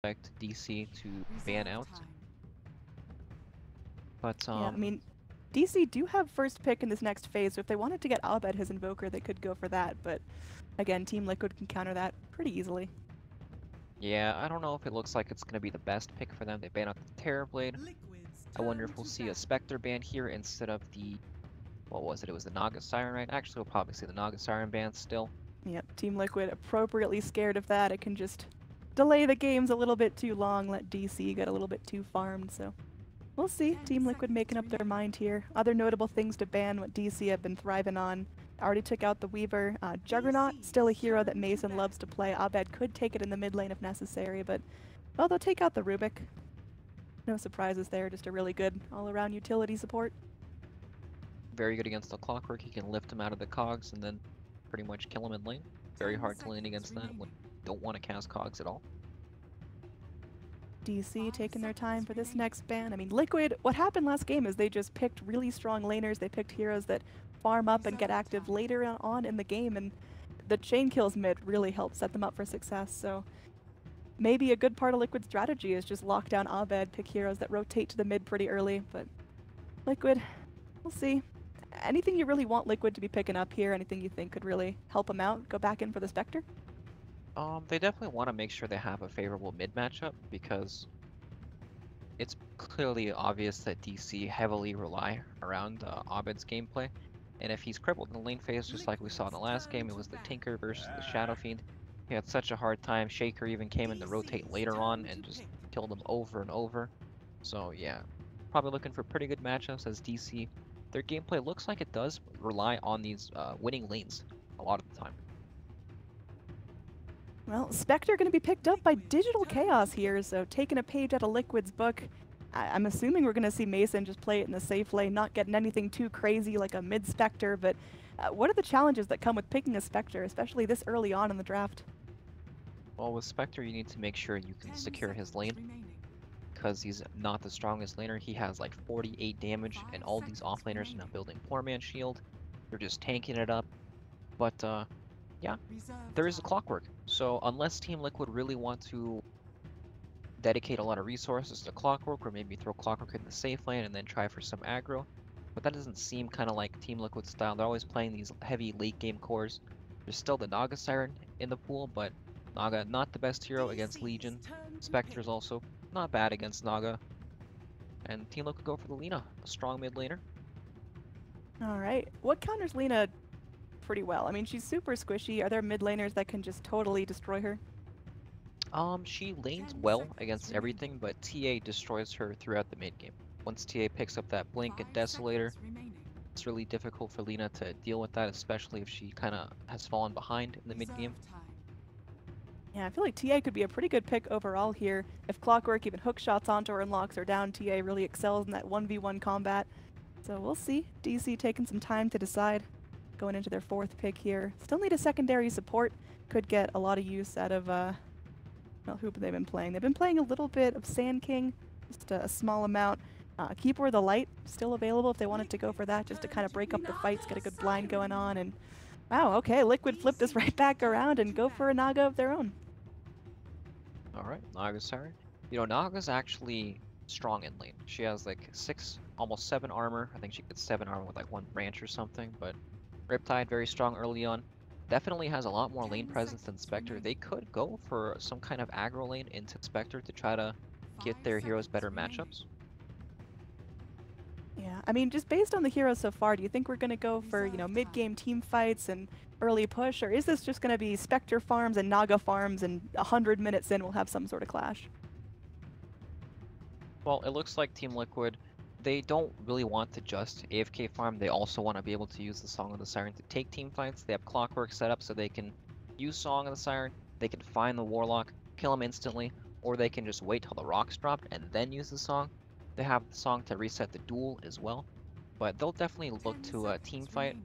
expect DC to ban out. But Yeah, I mean, DC do have first pick in this next phase, so if they wanted to get Abed his Invoker, they could go for that, but again, Team Liquid can counter that pretty easily. yeah, I don't know if it looks like it's gonna be the best pick for them. They ban out the Terrorblade. I wonder if we'll see a Spectre ban here instead of the, what was it? It was the Naga Siren, right? Actually, we'll probably see the Naga Siren ban still. Yep, Team Liquid appropriately scared of that. It can just delay the games a little bit too long, let DC get a little bit too farmed, so we'll see. Team Liquid making up their mind here. Other notable things to ban what DC have been thriving on. Already took out the Weaver. Juggernaut, still a hero that Mason loves to play. Abed could take it in the mid lane if necessary, but, well, they'll take out the Rubik. No surprises there, just a really good all-around utility support. Very good against the Clockwork. He can lift him out of the cogs and then pretty much kill him in lane. Very hard to lane against that when you don't want to cast cogs at all. DC taking their time for this next ban. I mean, Liquid, what happened last game is they just picked really strong laners. They picked heroes that farm up and get active later on in the game, and the chain kills mid really helped set them up for success. So maybe a good part of Liquid's strategy is just lock down Abed, pick heroes that rotate to the mid pretty early, but Liquid, we'll see. Anything you really want Liquid to be picking up here? Anything you think could really help them out? Go back in for the Spectre? They definitely want to make sure they have a favorable mid matchup because it's clearly obvious that DC heavily rely around Abed's gameplay. And if he's crippled in the lane phase, just like we saw in the last game, it was the Tinker versus the Shadow Fiend. He had such a hard time. Shaker even came in to rotate later on and just killed him over and over. So yeah, probably looking for pretty good matchups as DC. Their gameplay looks like it does rely on these winning lanes a lot of the time. Well, Spectre going to be picked up by Digital Chaos here, so taking a page out of Liquid's book. I'm assuming we're going to see Mason just play it in the safe lane, not getting anything too crazy like a mid-Spectre, but what are the challenges that come with picking a Spectre, especially this early on in the draft? Well, with Spectre, you need to make sure you can secure his lane, because he's not the strongest laner. He has like 48 damage, and all these offlaners are now building Poor Man's Shield. They're just tanking it up. But, yeah, there is a Clockwork. So unless Team Liquid really want to dedicate a lot of resources to Clockwork, or maybe throw Clockwork in the safe lane and then try for some aggro, but that doesn't seem kind of like Team Liquid style. They're always playing these heavy late game cores. There's still the Naga Siren in the pool, but Naga not the best hero against Legion. Spectre's also not bad against Naga. And Team Liquid go for the Lina, a strong mid laner. Alright, what counters Lina pretty well? I mean, she's super squishy. Are there mid laners that can just totally destroy her? She lanes well against everything, but TA destroys her throughout the mid game. Once TA picks up that Blink and Desolator, it's really difficult for Lina to deal with that, especially if she kind of has fallen behind in the mid game. Yeah, I feel like TA could be a pretty good pick overall here. If Clockwork even hook shots onto her and locks her down, TA really excels in that 1v1 combat. So we'll see. DC taking some time to decide. Going into their fourth pick here. Still need a secondary support. Could get a lot of use out of, well, who have they been playing? They've been playing a little bit of Sand King, just a small amount. Keeper of the Light, still available if they wanted to go for that, just to kind of break up the fights, get a good blind going on, and wow, okay, Liquid flipped this right back around and go for a Naga of their own. Alright, Naga's Siren. You know, Naga's actually strong in lane. She has like 6, almost 7 armor. I think she gets 7 armor with like 1 branch or something, but Riptide very strong early on. Definitely has a lot more lane presence than Spectre. They could go for some kind of aggro lane into Spectre to try to get their heroes better matchups. Yeah, I mean, just based on the heroes so far, do you think we're going to go for, you know, mid-game team fights and early push, or is this just going to be Spectre farms and Naga farms and 100 minutes in we'll have some sort of clash? Well, it looks like Team Liquid, they don't really want to just AFK farm. They also want to be able to use the Song of the Siren to take team fights. They have Clockwork set up so they can use Song of the Siren, they can find the Warlock, kill him instantly, or they can just wait till the rocks dropped and then use the Song. They have the Song to reset the duel as well, but they'll definitely look to team fight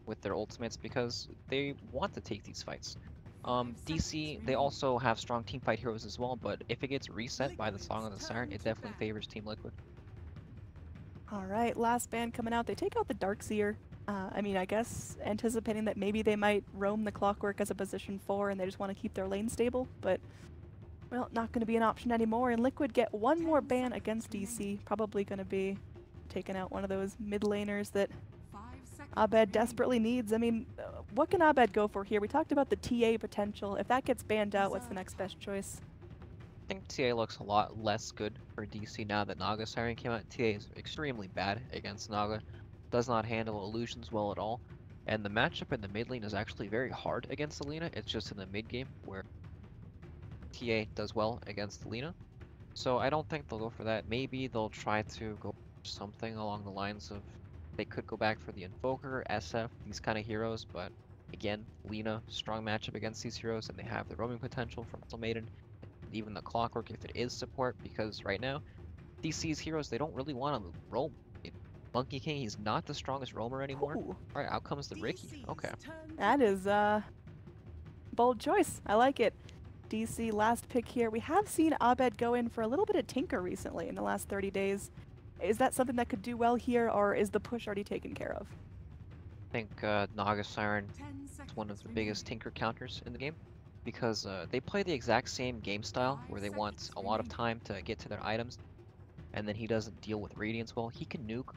with their ultimates because they want to take these fights. DC, they also have strong team fight heroes as well, but if it gets reset by the Song of the Siren, it definitely favors Team Liquid. Alright, last band coming out. They take out the Darkseer. I mean, I guess anticipating that maybe they might roam the Clockwork as a position 4 and they just want to keep their lane stable, but Well, not going to be an option anymore, and Liquid get one more ban against DC. Probably going to be taking out one of those mid laners that Abed desperately needs. I mean, what can Abed go for here? We talked about the TA potential. If that gets banned out, what's the next best choice? I think TA looks a lot less good for DC now that Naga Siren came out. TA is extremely bad against Naga, does not handle illusions well at all, and the matchup in the mid lane is actually very hard against Alina. It's just in the mid game where TA does well against Alina. So I don't think they'll go for that. Maybe they'll try to go for something along the lines of they could go back for the Invoker, SF, these kind of heroes, but again, Lina, strong matchup against these heroes, and they have the roaming potential from Crystal Maiden, and even the Clockwork if it is support, because right now, DC's heroes, they don't really want to roam. Monkey King, he's not the strongest roamer anymore. Ooh, Alright, out comes the Ricky. Okay. that is bold choice. I like it. DC last pick here. We have seen Abed go in for a little bit of Tinker recently in the last 30 days. Is that something that could do well here, or is the push already taken care of? I think Naga Siren is one of the biggest Tinker counters in the game, because they play the exact same game style where they want a lot of time to get to their items, and then he doesn't deal with Radiance well. He can nuke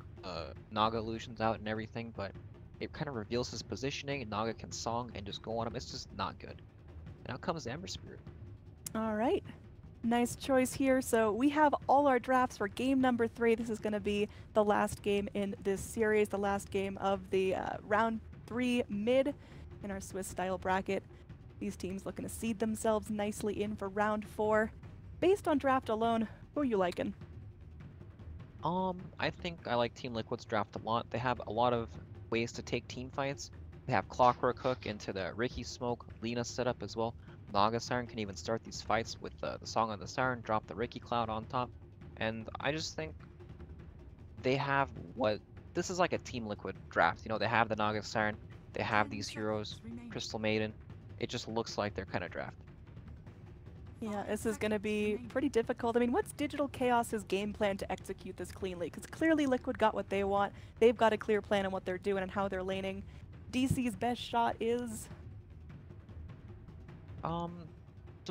Naga illusions out and everything, but it kind of reveals his positioning, and Naga can song and just go on him. It's just not good. And out comes the Ember Spirit. All right. Nice choice here. So we have all our drafts for game number 3. This is going to be the last game in this series, the last game of the round 3 mid in our Swiss style bracket. These teams looking to seed themselves nicely in for round 4. Based on draft alone, who are you liking? I think I like Team Liquid's draft a lot. They have a lot of ways to take team fights. They have Clockwork Hook into the Ricky Smoke, Lina setup as well. Naga Siren can even start these fights with the Song of the Siren, drop the Ricky Cloud on top. And I just think they have what... This is like a Team Liquid draft. You know, they have the Naga Siren, they have these heroes, Crystal Maiden. It just looks like their kind of draft. Yeah, this is going to be pretty difficult. I mean, what's Digital Chaos's game plan to execute this cleanly? Because clearly Liquid got what they want. They've got a clear plan on what they're doing and how they're laning. DC's best shot is... So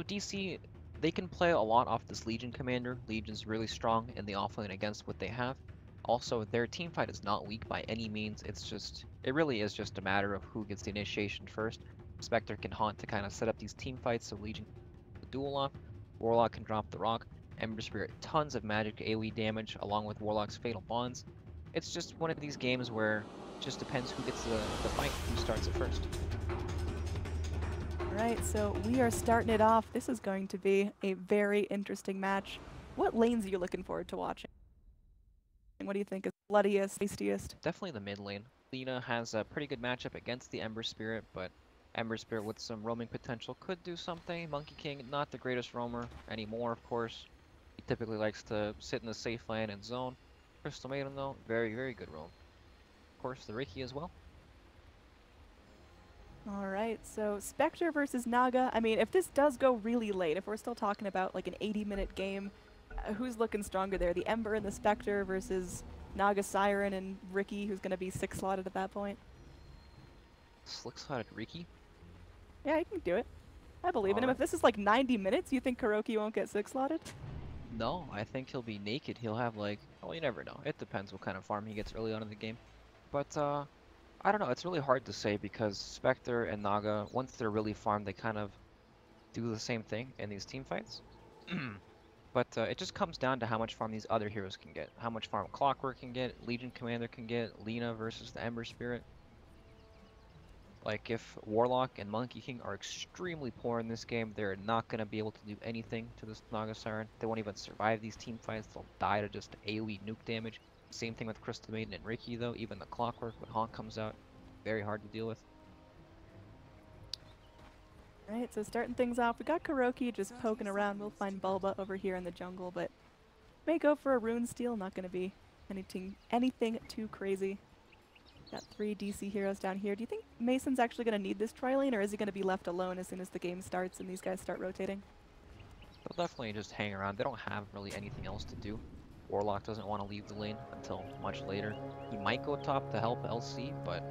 DC, they can play a lot off this Legion commander. Legion's really strong in the offlane against what they have. Also, their team fight is not weak by any means. It really is just a matter of who gets the initiation first. Spectre can haunt to kind of set up these team fights so Legion can the duel off. Warlock can drop the rock. Ember Spirit, tons of magic AoE damage along with Warlock's Fatal Bonds. It's just one of these games where it just depends who gets the fight, who starts it first. Alright, so we are starting it off. This is going to be a very interesting match. What lanes are you looking forward to watching? What do you think is bloodiest, tastiest? Definitely the mid lane. Lina has a pretty good matchup against the Ember Spirit, but Ember Spirit with some roaming potential could do something. Monkey King, not the greatest roamer anymore, of course. He typically likes to sit in the safe lane and zone. Crystal Maiden, though, very, very good roam. Of course, the Ricky as well. Alright, so Spectre versus Naga. I mean, if this does go really late, if we're still talking about like an 80-minute game, who's looking stronger there? The Ember and the Spectre versus Naga Siren and Ricky, who's going to be 6-slotted at that point? Slick-slotted Ricky? Yeah, he can do it. I believe in him. If this is like 90 minutes, you think Kuroki won't get 6-slotted? No, I think he'll be naked. He'll have like... Well, you never know. It depends what kind of farm he gets early on in the game. But, I don't know, it's really hard to say because Spectre and Naga, once they're really farmed, they kind of do the same thing in these team fights. But it just comes down to how much farm these other heroes can get. How much farm Clockwork can get, Legion Commander can get, Lina versus the Ember Spirit. Like, if Warlock and Monkey King are extremely poor in this game, they're not going to be able to do anything to this Naga Siren. They won't even survive these team fights, they'll die to just AoE nuke damage. Same thing with Crystal Maiden and Ricky though, even the Clockwork when Haunt comes out, very hard to deal with. Alright, so starting things off, we got Kuroki just poking around. We'll find Bulba over here in the jungle, but may go for a Rune Steal, not going to be anything too crazy. Got 3 DC heroes down here. Do you think Mason's actually going to need this tri lane, or is he going to be left alone as soon as the game starts and these guys start rotating? They'll definitely just hang around. They don't have really anything else to do. Warlock doesn't want to leave the lane until much later. He might go top to help LC, but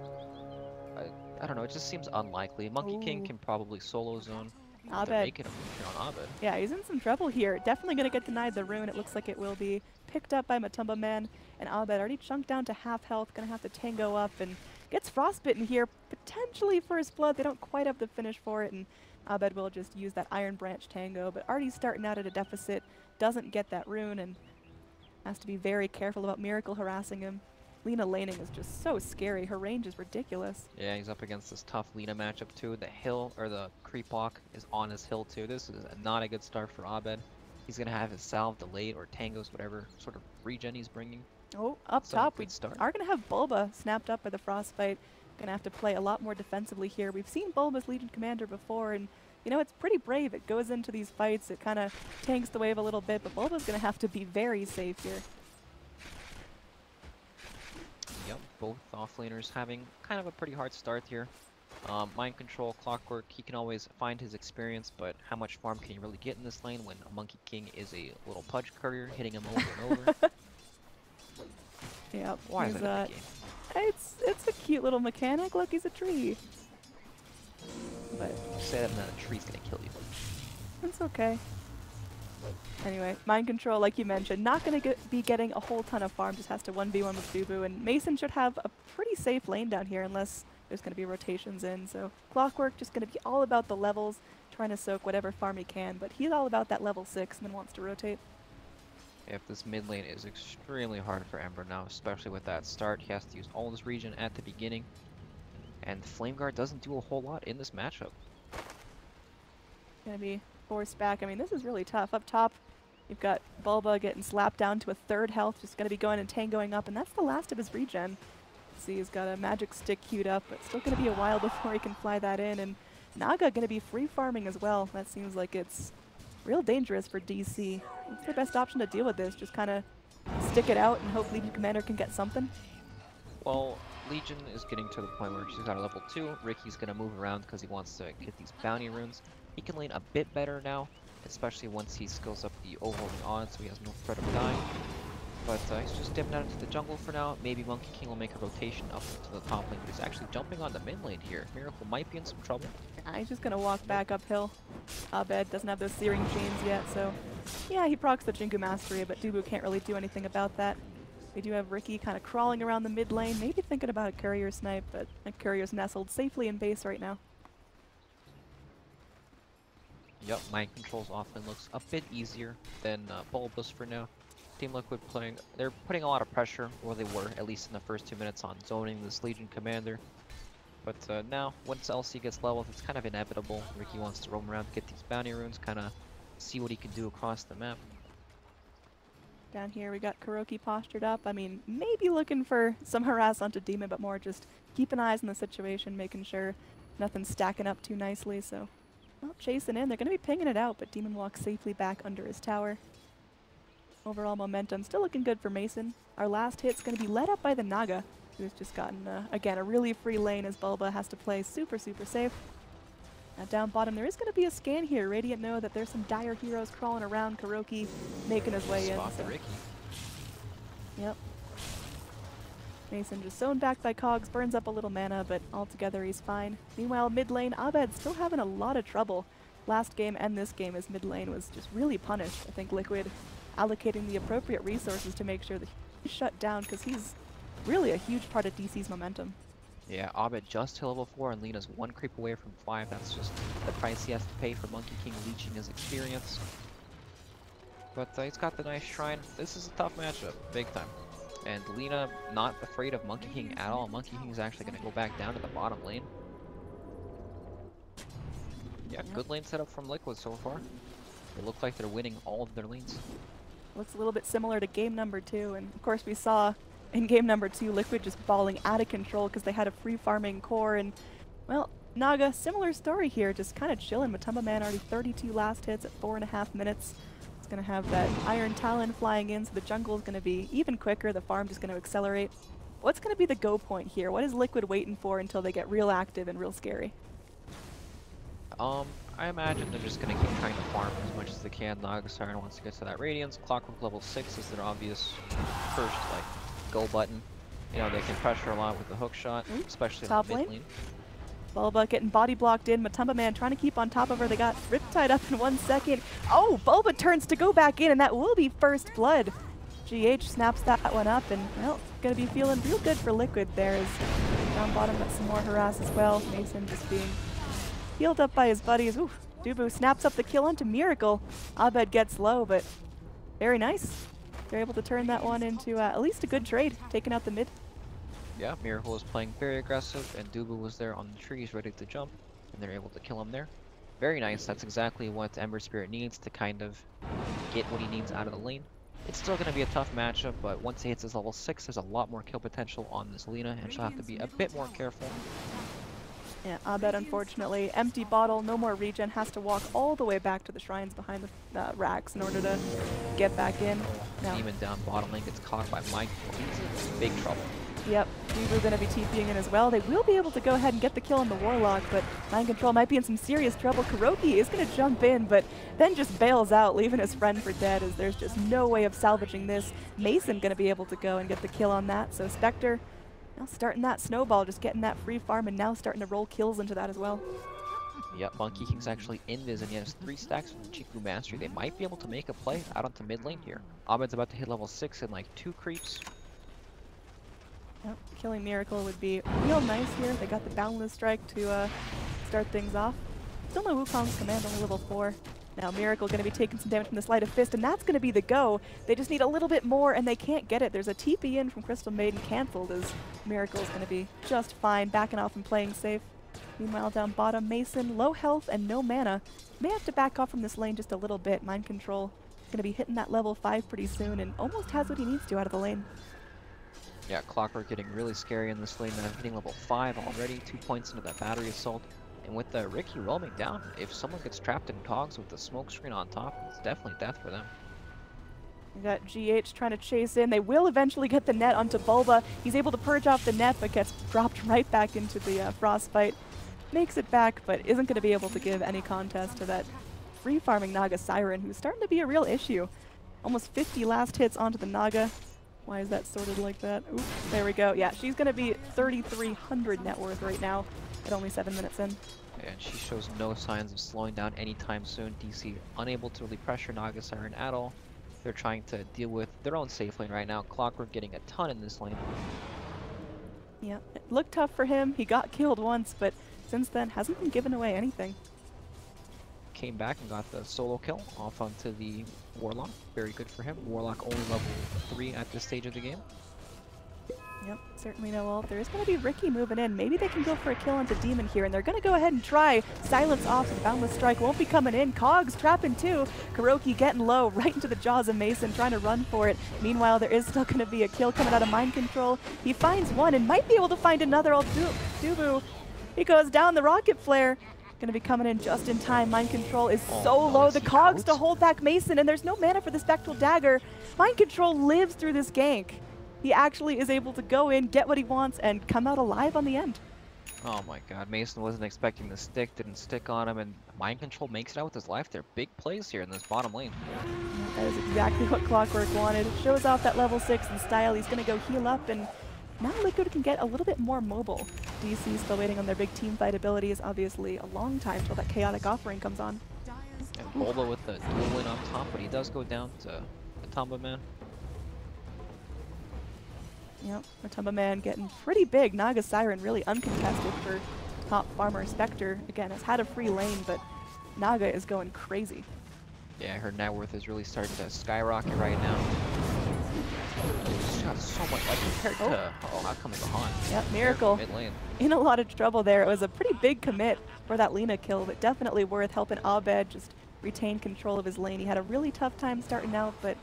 I don't know, it just seems unlikely. Monkey King can probably solo zone. They're Abed. making a move here on Abed. Yeah, he's in some trouble here. Definitely going to get denied the rune. It looks like it will be picked up by Matumba Man. And Abed already chunked down to half health. Going to have to tango up and gets frostbitten here. Potentially first blood. They don't quite have the finish for it. And Abed will just use that Iron Branch tango. But already starting out at a deficit. Doesn't get that rune and has to be very careful about Miracle harassing him. Lina laning is just so scary. Her range is ridiculous. Yeah, he's up against this tough Lina matchup too. The hill, or the creep walk, is on his hill too. This is not a good start for Abed. He's going to have his salve delayed, or tangos, whatever sort of regen he's bringing. Oh, up So, top, good we start. are going to have Bulba snapped up by the Frostbite. Going to have to play a lot more defensively here. We've seen Bulba's Legion Commander before, and you know, it's pretty brave. It goes into these fights, it kind of tanks the wave a little bit, but Bulba's going to have to be very safe here. Yep, both offlaners having kind of a pretty hard start here. Mind Control, Clockwork, he can always find his experience, but how much farm can you really get in this lane when a Monkey King is a little pudge courier hitting him over and over? Yep. Why is that in the game? It's a cute little mechanic. Look, he's a tree. But You say that and then a tree's gonna kill you. it's okay. Anyway, Mind Control, like you mentioned, not going to be getting a whole ton of farm, just has to 1v1 with Dubu, and Mason should have a pretty safe lane down here unless there's going to be rotations in. So Clockwork just going to be all about the levels, trying to soak whatever farm he can, but he's all about that level 6 and then wants to rotate. If this mid lane is extremely hard for Ember now, especially with that start. He has to use all his regen at the beginning, and Flame Guard doesn't do a whole lot in this matchup. Going to be forced back. I mean, this is really tough. Up top, you've got Bulba getting slapped down to a third health, just going to be going and tangoing up, and that's the last of his regen. See, he's got a magic stick queued up, but still going to be a while before he can fly that in, and Naga going to be free farming as well. That seems like it's real dangerous for DC. What's their best option to deal with this? Just kind of stick it out and hope Legion Commander can get something? Well, Legion is getting to the point where she's at a level 2. Ricky's going to move around because he wants to get these bounty runes. He can lane a bit better now, especially once he skills up the overholding on, so he has no threat of dying. But he's just dipping out into the jungle for now. Maybe Monkey King will make a rotation up to the top lane, but he's actually jumping on the mid lane here. Miracle might be in some trouble. He's just going to walk back uphill. Abed doesn't have those searing chains yet, so yeah, he procs the Jingu Mastery, but Dubu can't really do anything about that. We do have Ricky kind of crawling around the mid lane, maybe thinking about a courier snipe, but a courier's nestled safely in base right now. Yep, Mind Control's offlane looks a bit easier than Bulbous for now. Team Liquid they're putting a lot of pressure, or they were, at least in the first 2 minutes, on zoning this Legion Commander. But now, once LC gets leveled, it's kind of inevitable. Ricky wants to roam around, get these bounty runes, kind of see what he can do across the map. Down here we got Kuroki postured up. I mean, maybe looking for some harass onto Demon, but more just keeping eyes on the situation, making sure nothing's stacking up too nicely. So, well, chasing in. They're going to be pinging it out, but Demon walks safely back under his tower. Overall momentum still looking good for Mason. Our last hit's going to be led up by the Naga, who's just gotten, again, a really free lane as Bulba has to play super, super safe. Down bottom, there is going to be a scan here. Radiant know that there's some dire heroes crawling around. Kuroki making his way in. Spot So. the Ricky. Yep. Mason just zoned back by Cogs, burns up a little mana, but altogether he's fine. Meanwhile, mid lane, Abed still having a lot of trouble. Last game and this game, his mid lane was just really punished. I think Liquid allocating the appropriate resources to make sure that he's shut down, because he's really a huge part of DC's momentum. Yeah, Abed just to level 4 and Lina's 1 creep away from 5. That's just the price he has to pay for Monkey King leeching his experience. But he's got the nice shrine. This is a tough matchup, big time. And Lina not afraid of Monkey King at all. Monkey King is actually going to go back down to the bottom lane. Yeah, good lane setup from Liquid so far. They look like they're winning all of their lanes. Looks a little bit similar to game number 2, and of course we saw in game number 2 Liquid just balling out of control because they had a free farming core, and well, Naga, similar story here, just kind of chilling. Matumba Man already 32 last hits at 4.5 minutes. It's going to have that Iron Talon flying in, so the jungle is going to be even quicker, the farm just going to accelerate. What's going to be the go point here? What is Liquid waiting for until they get real active and real scary? I imagine they're just going to keep trying to farm as much as they can. Naga Siren wants to get to that Radiance. Clockwork level 6 is their obvious first, go button. You know, they can pressure a lot with the hook shot, especially on Top the mid lane. lane. Bulba getting body blocked in. Matumba Man trying to keep on top of her. They got riptide up in 1 second. Oh, Bulba turns to go back in, and that will be first blood. GH snaps that one up, and, well, going to be feeling real good for Liquid there as down bottom got some more harass as well. Mason just being healed up by his buddies. Ooh, Dubu snaps up the kill onto Miracle. Abed gets low, but very nice. They're able to turn that one into at least a good trade, taking out the mid. Yeah, Miracle was playing very aggressive, and Dubu was there on the trees ready to jump, and they're able to kill him there. Very nice. That's exactly what Ember Spirit needs to kind of get what he needs out of the lane. It's still going to be a tough matchup, but once he hits his level 6, there's a lot more kill potential on this Lina, and she'll have to be a bit more careful. Yeah, Abed, unfortunately, empty bottle, no more regen, has to walk all the way back to the shrines behind the racks in order to get back in. Now, Demon down bottom lane gets caught by Mike. He's in big trouble. Yep, Dubu going to be TPing in as well. They will be able to go ahead and get the kill on the Warlock, but Mind Control might be in some serious trouble. Kuroki is going to jump in, but then just bails out, leaving his friend for dead, as there's just no way of salvaging this. Mason going to be able to go and get the kill on that, so Spectre now starting that snowball, just getting that free farm, and now starting to roll kills into that as well. Yep, Monkey King's actually invis, and he has 3 stacks from Chiku Mastery. They might be able to make a play out onto mid lane here. Abed's about to hit level 6 in like 2 creeps. Yep, killing Miracle would be real nice here. They got the Boundless Strike to start things off. Still no Wukong's command, only level 4. Now Miracle going to be taking some damage from the Sleight of Fist, and that's going to be the go. They just need a little bit more, and they can't get it. There's a TP in from Crystal Maiden cancelled, as Miracle's going to be just fine, backing off and playing safe. Meanwhile, down bottom, Mason, low health and no mana. May have to back off from this lane just a little bit. Mind Control going to be hitting that level 5 pretty soon, and almost has what he needs to out of the lane. Yeah, Clockwork getting really scary in this lane, now hitting level 5 already, 2 points into that battery assault. And with the Ricky roaming down, if someone gets trapped in cogs with the smoke screen on top, it's definitely death for them. We got GH trying to chase in. They will eventually get the net onto Bulba. He's able to purge off the net, but gets dropped right back into the frostbite. Makes it back, but isn't going to be able to give any contest to that free farming Naga Siren, who's starting to be a real issue. Almost 50 last hits onto the Naga. Why is that sorted like that? Oops, there we go. Yeah, she's going to be 3,300 net worth right now at only 7 minutes in. And she shows no signs of slowing down anytime soon. DC unable to really pressure Naga Siren at all. They're trying to deal with their own safe lane right now. Clockwork getting a ton in this lane. Yeah, it looked tough for him. He got killed once, but since then hasn't been giving away anything. Came back and got the solo kill off onto the Warlock. Very good for him. Warlock only level 3 at this stage of the game. Yep, certainly no ult. There is going to be Ricky moving in. Maybe they can go for a kill onto Demon here, and they're going to go ahead and try. Silence off, and Boundless Strike won't be coming in. Cogs trapping too. Kuroki getting low, right into the jaws of Mason, trying to run for it. Meanwhile, there is still going to be a kill coming out of Mind Control. He finds one and might be able to find another. Dubu, he goes down the rocket flare. Going to be coming in just in time. Mind Control is so low. The Cogs to hold back Mason, and there's no mana for the Spectral Dagger. Mind Control lives through this gank. He actually is able to go in, get what he wants, and come out alive on the end. Oh my god, Mason wasn't expecting the stick, didn't stick on him, and Mind Control makes it out with his life. They're big plays here in this bottom lane. Yeah, that is exactly what Clockwork wanted. Shows off that level 6 in style. He's going to go heal up, and now Liquid can get a little bit more mobile. DC still waiting on their big team fight abilities. Obviously, a long time till that Chaotic Offering comes on. And Bulba with the dual win on top, but he does go down to Matumba Man. Yep, Matumba Man getting pretty big. Naga Siren really uncontested for top farmer. Spectre, again, has had a free lane, but Naga is going crazy. Yeah, her net worth is really starting to skyrocket right now. She's got so much, like compared to, not coming behind. Yep, Miracle mid lane. in a lot of trouble there. It was a pretty big commit for that Lina kill, but definitely worth helping Abed just retain control of his lane. He had a really tough time starting out, but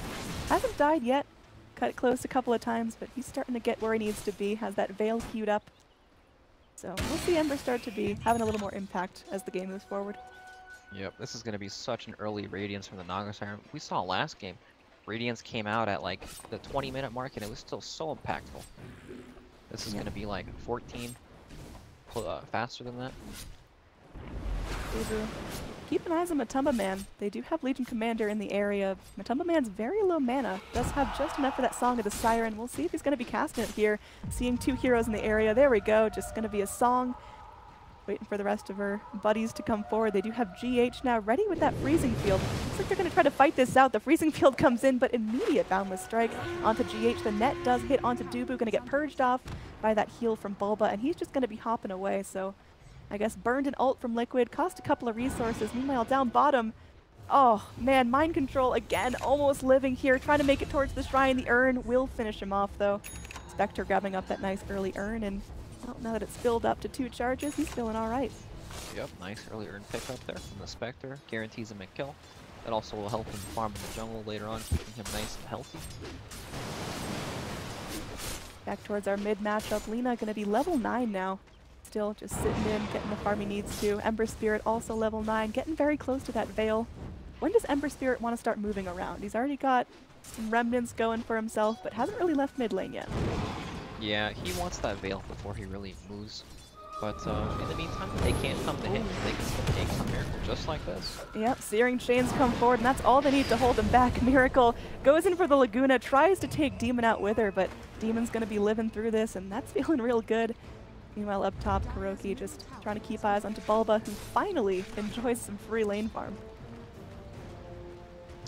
hasn't died yet. Cut it close a couple of times, but he's starting to get where he needs to be, has that veil queued up. So we'll see Ember start to be having a little more impact as the game moves forward. Yep, this is going to be such an early Radiance from the Naga Siren. We saw last game, Radiance came out at like the 20-minute mark and it was still so impactful. This is going to be like 14 faster than that. Keep an eye on Matumba Man. They do have Legion Commander in the area. Matumba Man's very low mana. Does have just enough for that Song of the Siren. We'll see if he's going to be casting it here. Seeing 2 heroes in the area. There we go. Just going to be a Song. Waiting for the rest of her buddies to come forward. They do have GH now ready with that freezing field. Looks like they're going to try to fight this out. The freezing field comes in, but immediate boundless strike onto GH. The net does hit onto Dubu, going to get purged off by that heal from Bulba, and he's just going to be hopping away. So I guess burned an ult from Liquid, cost a couple of resources. Meanwhile, down bottom, oh man, mind control again, almost living here, trying to make it towards the shrine. The urn will finish him off though. Spectre grabbing up that nice early urn, and well, now that it's filled up to 2 charges, he's feeling all right. Yep, nice early urn pickup there from the Spectre. Guarantees him a kill. That also will help him farm in the jungle later on, keeping him nice and healthy. Back towards our mid matchup. Lina going to be level 9 now. Still just sitting in, getting the farm he needs to. Ember Spirit also level 9, getting very close to that Veil. When does Ember Spirit want to start moving around? He's already got some remnants going for himself, but hasn't really left mid lane yet. Yeah, he wants that Veil before he really moves. But in the meantime, they can't come to him. They can still take some Miracle just like this. Yep, Searing Chains come forward, and that's all they need to hold him back. Miracle goes in for the Laguna, tries to take Demon out with her, but Demon's going to be living through this, and that's feeling real good. Meanwhile, up top, Kuroki just trying to keep eyes onto Bulba, who finally enjoys some free lane farm.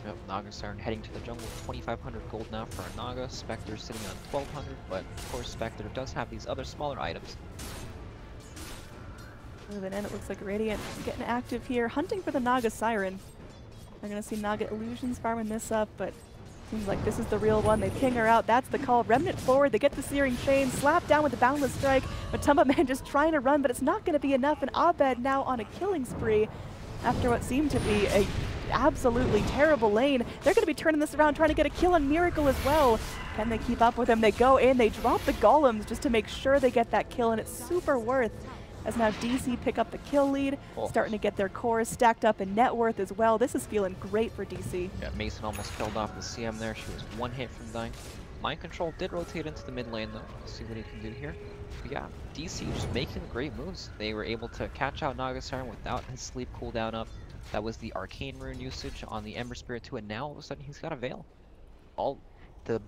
Yep, Naga Siren heading to the jungle, 2,500 gold now for a Naga. Spectre sitting on 1,200, but of course Spectre does have these other smaller items. Moving in, it looks like Radiant getting active here, hunting for the Naga Siren. They're going to see Naga Illusions farming this up, but seems like this is the real one. They ping her out. That's the call. Remnant forward. They get the Searing Chain, slap down with the Boundless Strike. Matumba Man just trying to run, but it's not going to be enough. And Abed now on a killing spree after what seemed to be a absolutely terrible lane. They're going to be turning this around, trying to get a kill on Miracle as well. Can they keep up with him? They go in. They drop the Golems just to make sure they get that kill, and it's super worth. As now DC pick up the kill lead, starting to get their cores stacked up in net worth as well. This is feeling great for DC. Yeah, Mason almost killed off the CM there. She was 1 hit from dying. Mind Control did rotate into the mid lane though. Let's see what he can do here. But yeah, DC just making great moves. They were able to catch out Naga Siren without his sleep cooldown up. That was the Arcane Rune usage on the Ember Spirit too, and now all of a sudden he's got a Veil. The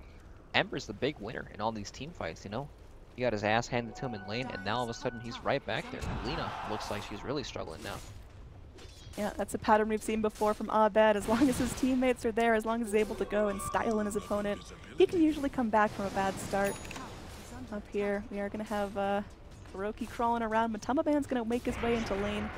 Ember's the big winner in all these team fights, you know? He got his ass handed to him in lane, and now all of a sudden he's right back there. Lina looks like she's really struggling now. Yeah, that's a pattern we've seen before from Abed. As long as his teammates are there, as long as he's able to go and style in his opponent, he can usually come back from a bad start. Up here, we are going to have Kuroki crawling around. Matumba Man's going to make his way into lane.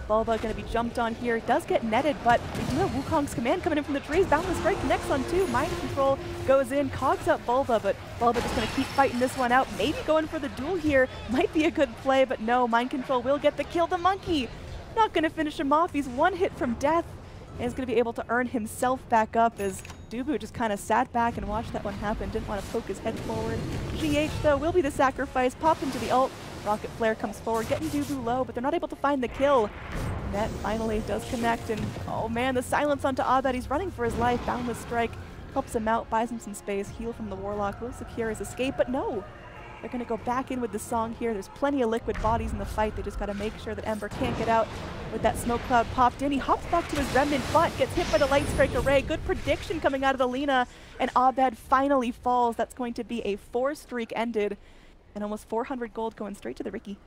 Bulba going to be jumped on here. Does get netted, but we do have Wukong's command coming in from the trees. Boundless Strike connects on 2. Mind Control goes in, cogs up Bulba, but Bulba just going to keep fighting this one out. Maybe going for the duel here. Might be a good play, but no. Mind Control will get the kill. The monkey not going to finish him off. He's 1 hit from death, and is going to be able to earn himself back up as Dubu just kind of sat back and watched that one happen. Didn't want to poke his head forward. GH, though, will be the sacrifice. Pop into the ult. Rocket Flare comes forward, getting Dubu low, but they're not able to find the kill. Net finally does connect, and oh man, the silence onto Abed. He's running for his life. Boundless Strike helps him out, buys him some space. Heal from the Warlock will secure his escape, but no! They're going to go back in with the song here. There's plenty of liquid bodies in the fight. They just got to make sure that Ember can't get out. With that smoke cloud popped in, he hops back to his Remnant, but gets hit by the Light Strike Array. Good prediction coming out of the Lina, and Abed finally falls. That's going to be a 4 streak ended, and almost 400 gold going straight to the Ricky.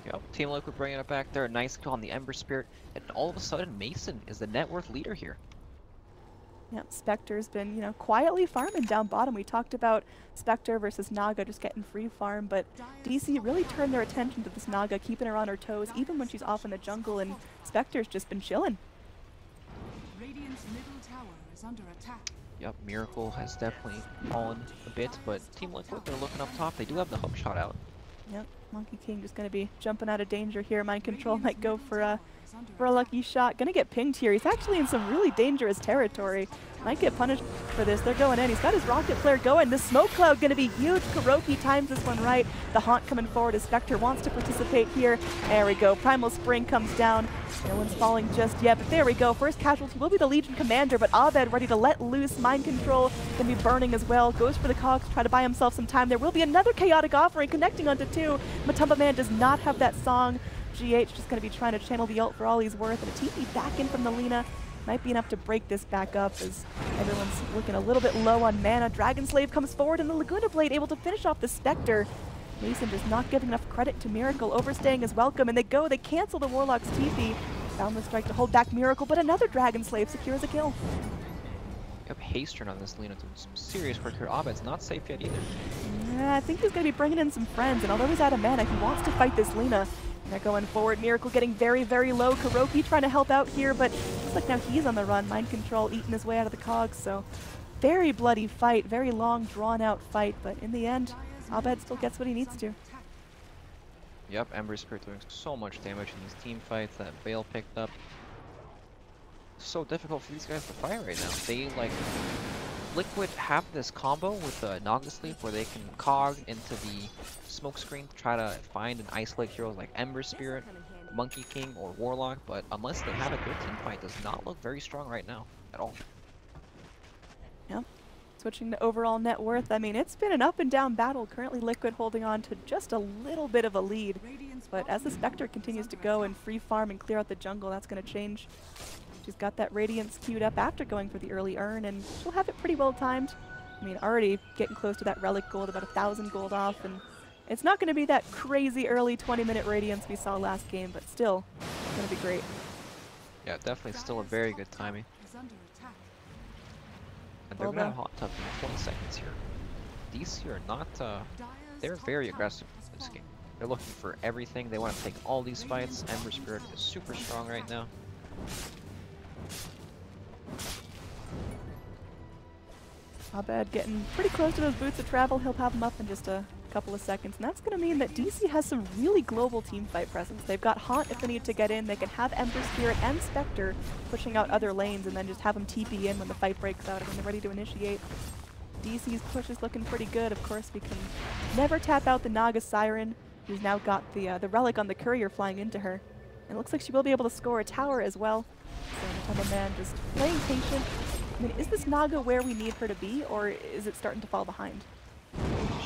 Yep, Team Liquid bringing it back there. Nice kill on the Ember Spirit, and all of a sudden Mason is the net worth leader here. Yep, Spectre's been, you know, quietly farming down bottom. We talked about Spectre versus Naga just getting free farm, but DC really turned their attention to this Naga, keeping her on her toes, even when she's off in the jungle, and Spectre's just been chilling. Radiant's middle tower is under attack. Yep, Miracle has definitely fallen a bit, but Team Liquid, they're looking up top. They do have the hook shot out. Yep, Monkey King just going to be jumping out of danger here. Mind Control might go for a lucky shot. Going to get pinged here. He's actually in some really dangerous territory. Might get punished for this. They're going in. He's got his Rocket Flare going. The smoke cloud going to be huge. Kuroki times this one right. The Haunt coming forward as Spectre wants to participate here. There we go. Primal Spring comes down. No one's falling just yet, but there we go. First casualty will be the Legion Commander, but Abed ready to let loose. Mind Control going to be burning as well. Goes for the cogs, try to buy himself some time. There will be another Chaotic Offering connecting onto 2. Matumba Man does not have that song. GH just going to be trying to channel the ult for all he's worth, and a TP back in from the Lina might be enough to break this back up as everyone's looking a little bit low on mana. Dragon Slave comes forward, and the Laguna Blade able to finish off the Spectre. Mason just not giving enough credit to Miracle, overstaying his welcome, and they cancel the Warlock's TP. Boundless Strike to hold back Miracle, but another Dragon Slave secures a kill. Yep, Haster on this Lina doing some serious work here. Abed's not safe yet either. I think he's going to be bringing in some friends, and although he's out of mana, he wants to fight this Lina. And they're going forward. Miracle getting very, very low. Kuroki trying to help out here, but looks like now he's on the run. Mind Control eating his way out of the cogs, so very bloody fight, very long, drawn-out fight, but in the end, Abed still gets what he needs to. Yep, Ember Spirit doing so much damage in these team fights that Vale picked up. So difficult for these guys to fight right now. They, like, Liquid have this combo with the Naga Sleep where they can cog into the smoke screen to try to find and isolate heroes like Ember Spirit, Monkey King, or Warlock, but unless they have it, their team fight does not look very strong right now at all. Yep. Switching to overall net worth, I mean, it's been an up and down battle. Currently Liquid holding on to just a little bit of a lead, but as the Spectre continues to go and free farm and clear out the jungle, that's going to change. She's got that Radiance queued up after going for the early earn, and she'll have it pretty well timed. I mean, already getting close to that Relic gold, about 1,000 gold off, and it's not going to be that crazy early 20-minute Radiance we saw last game, but still, it's going to be great. Yeah, definitely still a very good timing. And they're going to have hot tub in 20 seconds here. DC are not, they're very aggressive in this game. They're looking for everything. They want to take all these fights. Ember Spirit is super strong right now. Abed getting pretty close to those boots of travel. He'll have them up in just a couple of seconds, and that's going to mean that DC has some really global team fight presence. They've got Haunt if they need to get in. They can have Ember Spirit and Spectre pushing out other lanes and then just have them TP in when the fight breaks out and when they're ready to initiate. DC's push is looking pretty good. Of course, we can never tap out the Naga Siren, who's now got the Relic on the Courier flying into her. And it looks like she will be able to score a tower as well. So Matema Man just playing patient. I mean, is this Naga where we need her to be, or is it starting to fall behind?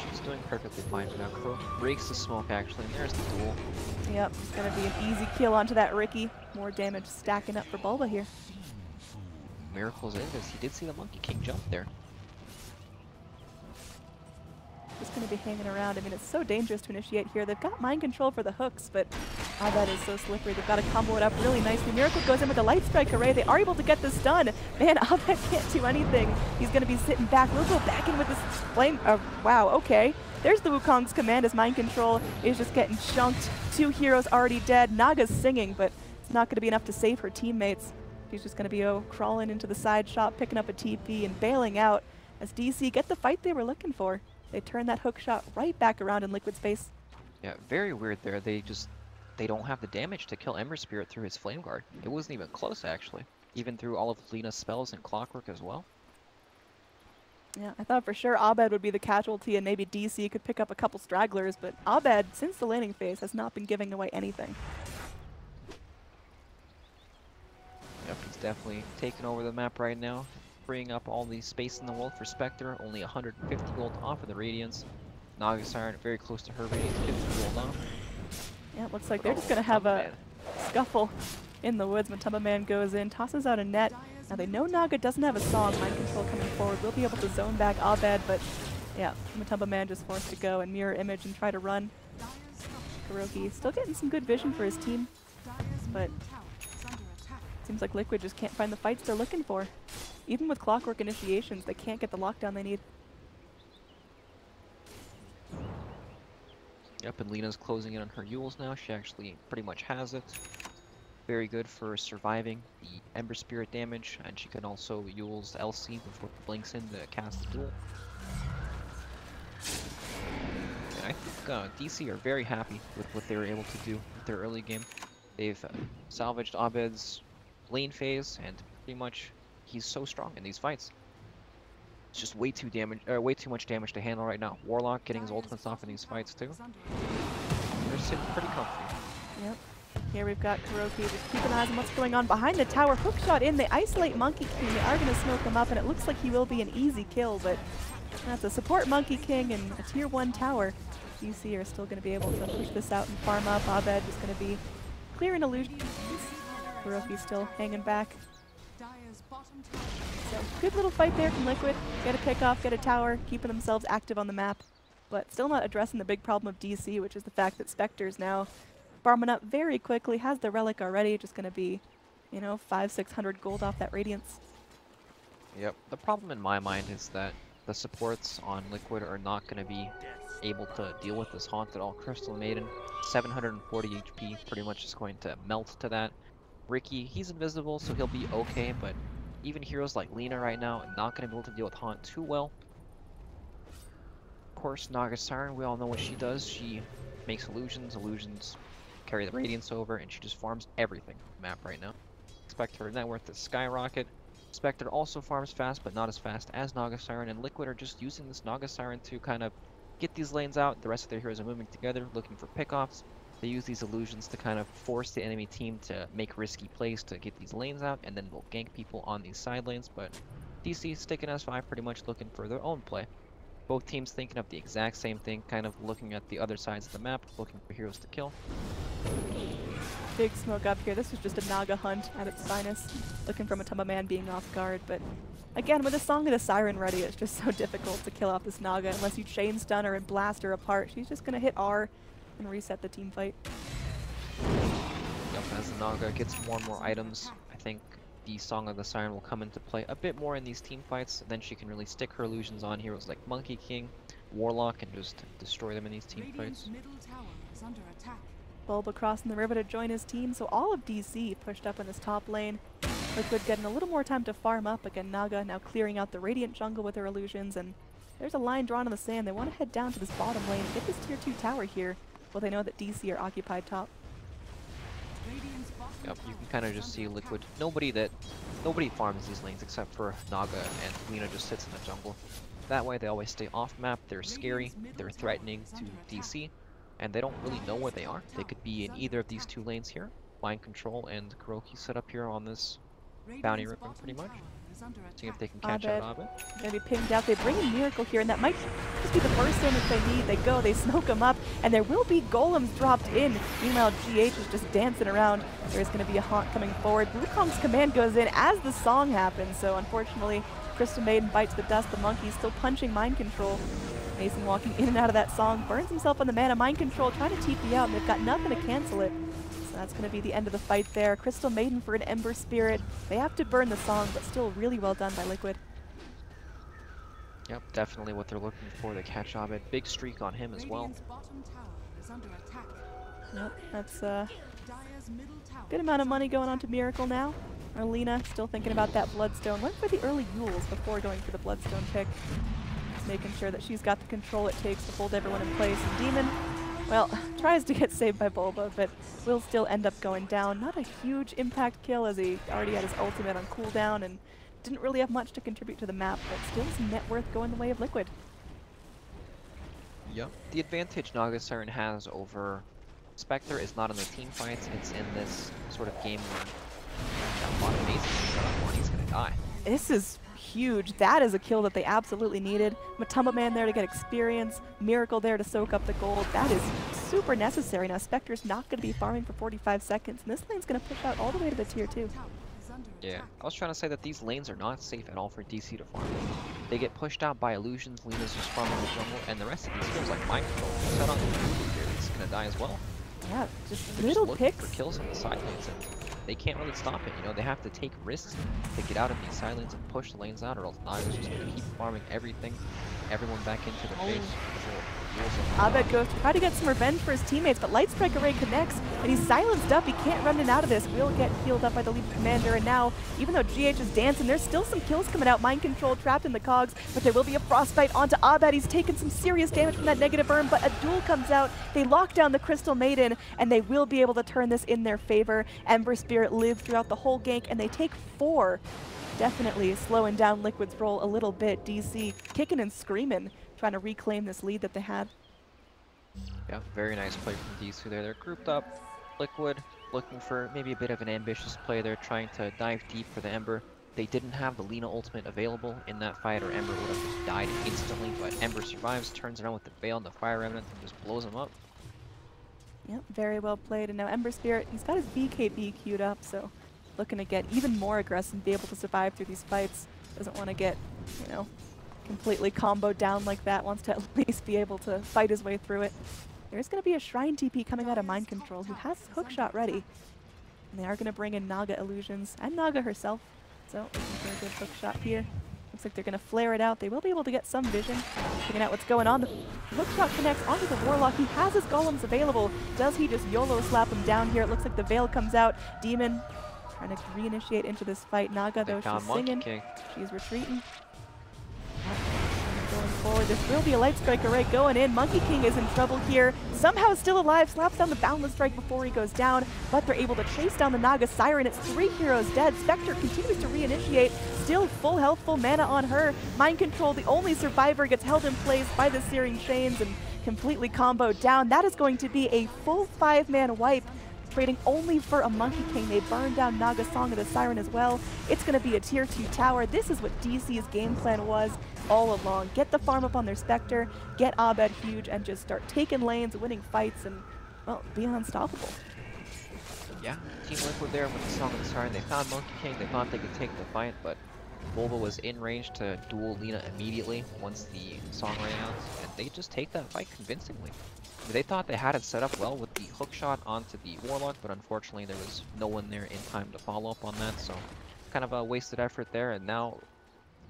She's doing perfectly fine now. Crow breaks the smoke actually, and there's the duel. Yep, it's gonna be an easy kill onto that Riki. More damage stacking up for Bulba here. Miracle's in this. He did see the Monkey King jump there. Just gonna be hanging around. I mean, it's so dangerous to initiate here. They've got Mind Control for the hooks, but that is so slippery. They've got to combo it up really nicely. Miracle goes in with the Light Strike Array. They are able to get this done. Man, Abed can't do anything. He's going to be sitting back. We'll go back in with this flame. Wow, okay. There's the Wukong's command as Mind Control is just getting chunked. 2 heroes already dead. Naga's singing, but it's not going to be enough to save her teammates. She's just going to be crawling into the side shot, picking up a TP, and bailing out as DC get the fight they were looking for. They turn that hook shot right back around in Liquid's face. Yeah, very weird there. They don't have the damage to kill Ember Spirit through his Flame Guard. It wasn't even close, actually. Even through all of Lina's spells and Clockwork as well. Yeah, I thought for sure Abed would be the casualty and maybe DC could pick up a couple stragglers, but Abed, since the laning phase, has not been giving away anything. Yep, he's definitely taking over the map right now. Freeing up all the space in the world for Spectre. Only 150 gold off of the Radiance. Naga Siren very close to her Radiance, 50 gold off. Yeah, it looks like they're just going to have a scuffle in the woods. Matema Man goes in, tosses out a net. Now they know Naga doesn't have a song. Mind Control coming forward. We'll be able to zone back Abed, but yeah, Matema Man just forced to go and mirror image and try to run. Kuroki still getting some good vision for his team, but seems like Liquid just can't find the fights they're looking for. Even with Clockwork initiations, they can't get the lockdown they need. Yep, and Lina's closing in on her Yules now. She actually pretty much has it. Very good for surviving the Ember Spirit damage, and she can also Yules LC before it blinks in to cast the duel. And I think DC are very happy with what they were able to do with their early game. They've salvaged Abed's lane phase, and pretty much he's so strong in these fights. It's just way too much damage to handle right now. Warlock getting his ultimates off in these fights too. They're sitting pretty comfy. Yep. Here we've got Kuroki. Just keep an eye on what's going on behind the tower. Hookshot in. They isolate Monkey King. They are going to smoke him up, and it looks like he will be an easy kill, but that's a support Monkey King and a tier 1 tower. DC are still going to be able to push this out and farm up. Abed is going to be clearing illusions. Kuroki's still hanging back. So good little fight there from Liquid. Get a pick off, get a tower, keeping themselves active on the map. but still not addressing the big problem of DC, which is the fact that Spectre's now farming up very quickly, has the relic already, just going to be, you know, 500-600 gold off that Radiance. Yep. The problem in my mind is that the supports on Liquid are not going to be able to deal with this Haunt at all. Crystal Maiden, 740 HP, pretty much is going to melt to that. Ricky, he's invisible, so he'll be okay, but even heroes like Lina right now are not going to be able to deal with Haunt too well. Of course, Naga Siren, we all know what she does. She makes illusions, illusions carry the Radiance over, and she just farms everything on the map right now. Expect her net worth to skyrocket. Spectre also farms fast, but not as fast as Naga Siren, and Liquid are just using this Naga Siren to kind of get these lanes out. The rest of their heroes are moving together, looking for pickoffs. They use these illusions to kind of force the enemy team to make risky plays to get these lanes out, and then they'll gank people on these side lanes, but DC sticking S5 pretty much looking for their own play. Both teams thinking of the exact same thing, kind of looking at the other sides of the map, looking for heroes to kill. Big smoke up here. This was just a Naga hunt at its finest, looking for Matamba Man being off guard, but again, with a Song of the Siren ready, it's just so difficult to kill off this Naga unless you chain stun her and blast her apart. She's just going to hit R and reset the team fight. Yep, as the Naga gets more and more items, I think the Song of the Siren will come into play a bit more in these team fights. Then she can really stick her illusions on heroes like Monkey King, Warlock, and just destroy them in these team fights. Middle tower is under attack. Bulba crossing the river to join his team, so all of DC pushed up in this top lane. Liquid getting a little more time to farm up. Again, Naga now clearing out the Radiant jungle with her illusions, and there's a line drawn in the sand. They want to head down to this bottom lane and get this tier 2 tower here, well, they know that DC are occupied top. Yep, you can kind of just see Liquid. Nobody farms these lanes except for Naga, and Lina just sits in the jungle. That way they always stay off map, they're scary, they're threatening to DC, and they don't really know where they are. They could be in either of these two lanes here. Mind Control and Kuroki set up here on this bounty ribbon pretty much. See if they can catch out Abed. Gonna be pinged out. They bring in Miracle here, and that might just be the first thing that they need. They go, they smoke them up, and there will be golems dropped in. Meanwhile, GH is just dancing around. There's gonna be a Haunt coming forward. Wukong's command goes in as the song happens, so unfortunately, Crystal Maiden bites the dust. The monkey's still punching Mind Control. Mason walking in and out of that song, burns himself on the mana. Mind Control trying to TP out, and they've got nothing to cancel it. That's going to be the end of the fight there. Crystal Maiden for an Ember Spirit. They have to burn the song, but still really well done by Liquid. Yep, definitely what they're looking for. They catch Abed. Big streak on him as well. Yep, that's a good amount of money going on to Miracle now. Arlena still thinking about that Bloodstone. Went for the early Yules before going for the Bloodstone pick. Just making sure that she's got the control it takes to hold everyone in place. And Demon, well, tries to get saved by Bulba, but will still end up going down. Not a huge impact kill, as he already had his ultimate on cooldown and didn't really have much to contribute to the map, but still some net worth going the way of Liquid. Yep. The advantage Naga Siren has over Spectre is not in the team fights, it's in this sort of game where that lot of basics he's gonna die. This is huge. That is a kill that they absolutely needed. Matamba Man there to get experience. Miracle there to soak up the gold. That is super necessary. Now Spectre's not going to be farming for 45 seconds, and this lane's going to push out all the way to the tier 2. Yeah, I was trying to say that these lanes are not safe at all for DC to farm. They get pushed out by illusions, Lina's just farming the jungle, and the rest of these heroes like Mind Control set on the Voodoo here. It's going to die as well. Yeah, just They're little just picks. for kills on the side lanes, and they can't really stop it. You know, they have to take risks to get out of these side lanes and push the lanes out, or else Naga's just going to keep farming everything, everyone back into the base. Abed goes to try to get some revenge for his teammates, but Light Strike Array connects, and he's silenced up. He can't run in out of this. Will get healed up by the lead commander, and now, even though GH is dancing, there's still some kills coming out. Mind Control trapped in the cogs, but there will be a Frostbite onto Abed. He's taken some serious damage from that negative burn, but a duel comes out. They lock down the Crystal Maiden, and they will be able to turn this in their favor. Ember Spirit lives throughout the whole gank, and they take 4. Definitely slowing down Liquid's roll a little bit. DC kicking and screaming, trying to reclaim this lead that they had. Yeah, very nice play from DC there. They're grouped up. Liquid looking for maybe a bit of an ambitious play. They're trying to dive deep for the Ember. They didn't have the Lina ultimate available in that fight, or Ember would have just died instantly, but Ember survives, turns around with the Veil and the Fire Remnant, and just blows him up. Yep, very well played. And now Ember Spirit, he's got his BKB queued up, so looking to get even more aggressive and be able to survive through these fights. Doesn't want to get, you know, completely comboed down like that, wants to at least be able to fight his way through it. There's going to be a Shrine TP coming out of Mind Control who has Hookshot ready. And they are going to bring in Naga Illusions and Naga herself. So looking for a good Hookshot here. Looks like they're going to flare it out. They will be able to get some vision, figuring out what's going on. The Hookshot connects onto the Warlock. He has his golems available. Does he just YOLO slap him down here? It looks like the Veil comes out. Demon trying to reinitiate into this fight. Naga, though, she's singing. She's retreating. Going forward, this will be a Light Strike array going in. Monkey King is in trouble here. Somehow still alive, slaps down the Boundless Strike before he goes down, but they're able to chase down the Naga Siren. It's 3 heroes dead. Spectre continues to reinitiate. Still full health, full mana on her. Mind Control, the only survivor, gets held in place by the Searing Chains and completely comboed down. That is going to be a full 5-man wipe. Trading only for a Monkey King. They burn down Naga Song of the Siren as well. It's going to be a tier 2 tower. This is what DC's game plan was all along. Get the farm up on their Spectre, get Abed huge, and just start taking lanes, winning fights, and, well, be unstoppable. Yeah, Team Liquid there with the Song of the Siren. They found Monkey King. They thought they could take the fight, but Volva was in range to duel Lina immediately once the song ran out, and they just take that fight convincingly. They thought they had it set up well with the hook shot onto the Warlock, but unfortunately there was no one there in time to follow up on that, so kind of a wasted effort there. And now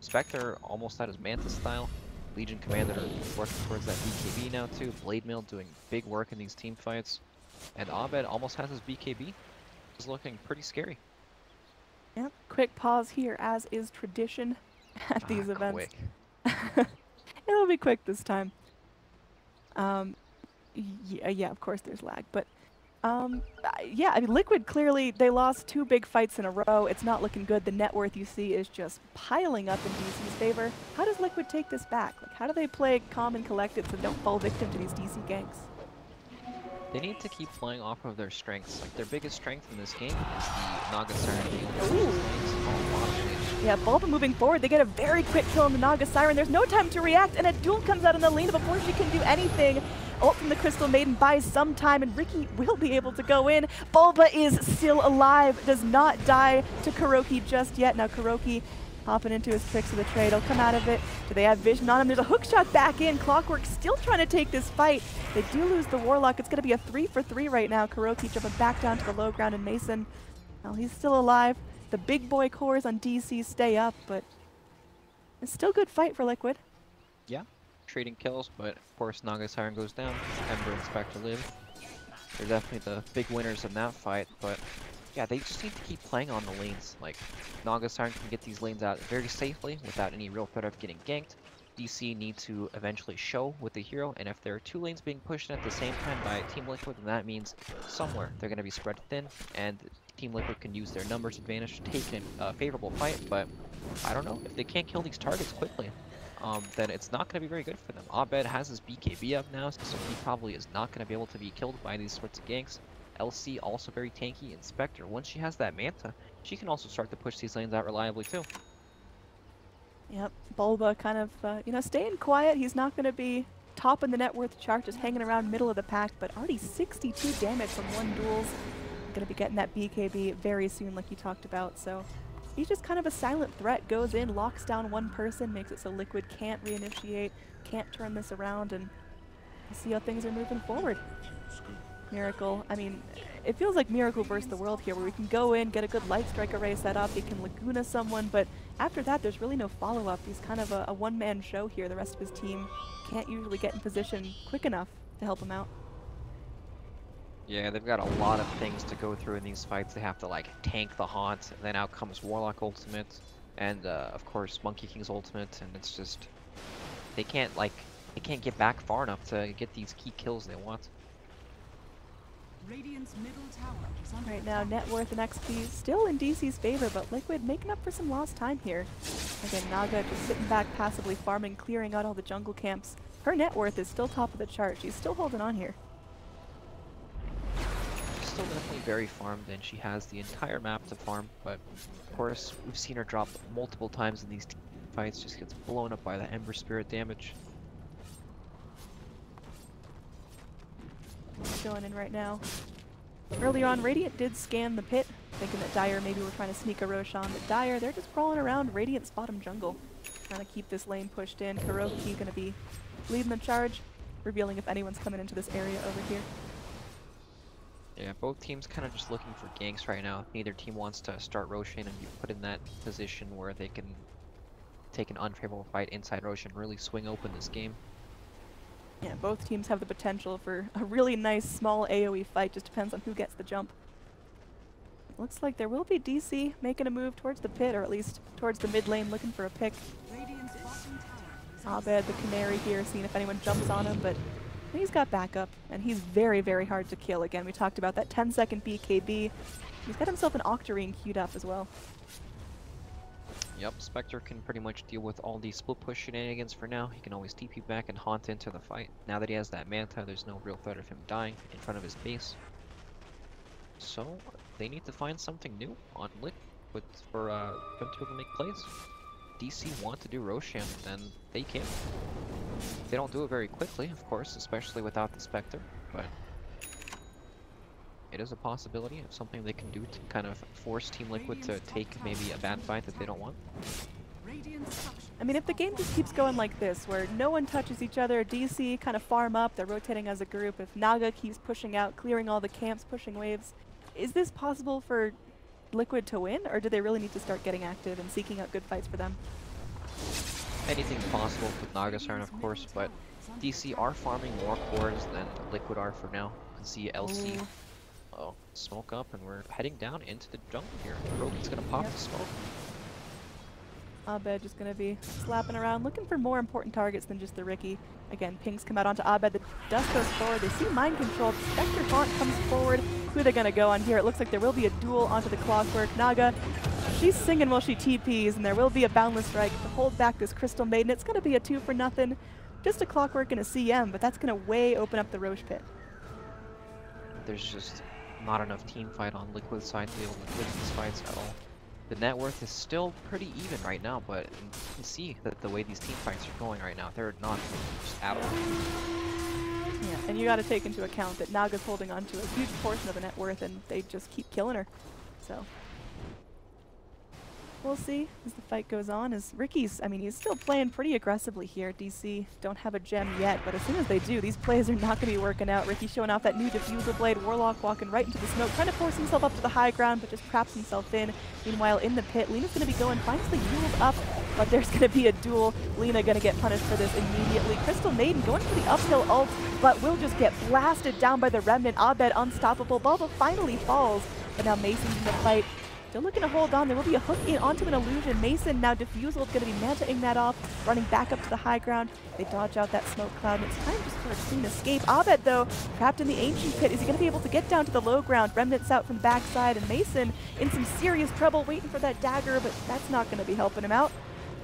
Spectre almost at his Manta style. Legion Commander working towards that BKB now too. Blade Mill doing big work in these team fights. And Abed almost has his BKB. It's looking pretty scary. Yep, quick pause here, as is tradition at these events. It'll be quick this time. Yeah, of course there's lag, but yeah, I mean, Liquid clearly, they lost 2 big fights in a row. It's not looking good. The net worth you see is just piling up in DC's favor. How does Liquid take this back? Like, how do they play calm and collected so they don't fall victim to these DC ganks? They need to keep playing off of their strengths. Like, their biggest strength in this game is the Naga Siren. Yeah, Bulba moving forward. They get a very quick kill on the Naga Siren. There's no time to react, and a duel comes out on the Lina before she can do anything. Ult from the Crystal Maiden buys some time, and Ricky will be able to go in. Bulba is still alive, does not die to Kuroki just yet. Now Kuroki hopping into his tricks of the trade. He'll come out of it. Do they have vision on him? There's a hook shot back in. Clockwork still trying to take this fight. They do lose the Warlock. It's going to be a 3-for-3 right now. Kuroki jumping back down to the low ground, and Mason, well, he's still alive. The big boy cores on DC stay up, but it's still a good fight for Liquid. Yeah, trading kills, but of course Naga Siren goes down. Ember and Spectre live. They're definitely the big winners in that fight, but yeah, they just need to keep playing on the lanes. Like, Naga Siren can get these lanes out very safely without any real threat of getting ganked. DC need to eventually show with the hero, and if there are 2 lanes being pushed at the same time by Team Liquid, then that means somewhere they're going to be spread thin, and Team Liquid can use their numbers advantage to take a favorable fight. But I don't know, if they can't kill these targets quickly, then it's not going to be very good for them. Abed has his BKB up now, so he probably is not going to be able to be killed by these sorts of ganks. LC also very tanky, and Spectre, once she has that Manta, she can also start to push these lanes out reliably too. Yep, Bulba kind of, you know, staying quiet. He's not going to be top in the net worth chart, just hanging around middle of the pack, but already 62 damage from 1 duels. Going to be getting that BKB very soon, like you talked about, so he's just kind of a silent threat. Goes in, locks down 1 person, makes it so Liquid can't reinitiate, can't turn this around, and see how things are moving forward. Miracle, I mean, it feels like Miracle versus the world here, where we can go in, get a good Light Strike array set up, he can Laguna someone, but after that there's really no follow-up. He's kind of a one-man show here. The rest of his team can't usually get in position quick enough to help him out. Yeah, they've got a lot of things to go through in these fights. They have to, like, tank the Haunt, and then out comes Warlock ultimate, and of course Monkey King's ultimate, and it's just, they can't get back far enough to get these key kills they want. Radiant's middle tower is under Right now, net worth and XP still in DC's favor, but Liquid making up for some lost time here. Again, Naga just sitting back, passively farming, clearing out all the jungle camps. Her net worth is still top of the chart. She's still holding on here. She's still definitely very farmed, and she has the entire map to farm, but of course, we've seen her drop multiple times in these fights, just gets blown up by the Ember Spirit damage. Going in right now. Earlier on, Radiant did scan the pit, thinking that Dire maybe were trying to sneak a Roshan, but Dire, they're just crawling around Radiant's bottom jungle. trying to keep this lane pushed in. Kuroki going to be leading the charge, revealing if anyone's coming into this area over here. Yeah, both teams kind of just looking for ganks right now. Neither team wants to start Roshan and be put in that position where they can take an unfavorable fight inside Roshan and really swing open this game. Yeah, both teams have the potential for a really nice small AoE fight. Just depends on who gets the jump. Looks like there will be DC making a move towards the pit, or at least towards the mid lane, looking for a pick. Radiant's bottom tower is Abed, the canary here, seeing if anyone jumps on him, but he's got backup, and he's very, very hard to kill. Again, we talked about that 10-second BKB. He's got himself an Octarine queued up as well. Yep, Spectre can pretty much deal with all these split push shenanigans for now. He can always TP back and haunt into the fight. Now that he has that Manta, there's no real threat of him dying in front of his base. So, they need to find something new on Liquid for them to be able to make plays. DC want to do Roshan, and they can. They don't do it very quickly, of course, especially without the Spectre, but it is a possibility of something they can do to kind of force Team Liquid to take maybe a bad fight that they don't want. I mean, if the game just keeps going like this, where no one touches each other, DC kind of farm up, they're rotating as a group, if Naga keeps pushing out, clearing all the camps, pushing waves, is this possible for Liquid to win, or do they really need to start getting active and seeking out good fights for them? Anything's possible with Nagasarn, of course, but DC are farming more cores than Liquid are for now. You can see LC smoke up, and we're heading down into the jungle here. Rogan's gonna pop the smoke. Abed just going to be slapping around, looking for more important targets than just the Riki. Again, pings come out onto Abed. The dust goes forward. They see mind control. The Spectre Haunt comes forward. Who are they going to go on here? It looks like there will be a duel onto the Clockwork. Naga, she's singing while she TPs, and there will be a Boundless Strike to hold back this Crystal Maiden. It's going to be a 2 for nothing. Just a Clockwork and a CM, but that's going to way open up the Roche pit. There's just not enough team fight on Liquid side to be able to win these fights at all. The net worth is still pretty even right now, but you can see that the way these team fights are going right now, they're not just at all. Yeah, and you got to take into account that Naga's holding on to a huge portion of the net worth, and they just keep killing her. So we'll see as the fight goes on. As Riki's, I mean, he's still playing pretty aggressively here. DC don't have a gem yet, but as soon as they do, these plays are not going to be working out. Riki showing off that new Diffusal Blade, Warlock walking right into the smoke, trying to force himself up to the high ground, but just traps himself in. Meanwhile, in the pit, Lena's going to be going, finds the yield up, but there's going to be a duel. Lena going to get punished for this immediately. Crystal Maiden going for the uphill ult, but will just get blasted down by the Remnant. Abed unstoppable. Bulba finally falls, but now Mason's in the fight. Still looking to hold on. There will be a hook in onto an illusion. Mason now Diffusal is going to be Manta-ing that off, running back up to the high ground. They dodge out that smoke cloud, and it's time just for a clean escape. Abed, though, trapped in the Ancient Pit. Is he going to be able to get down to the low ground? Remnants out from the backside, and Mason in some serious trouble, waiting for that dagger, but that's not going to be helping him out.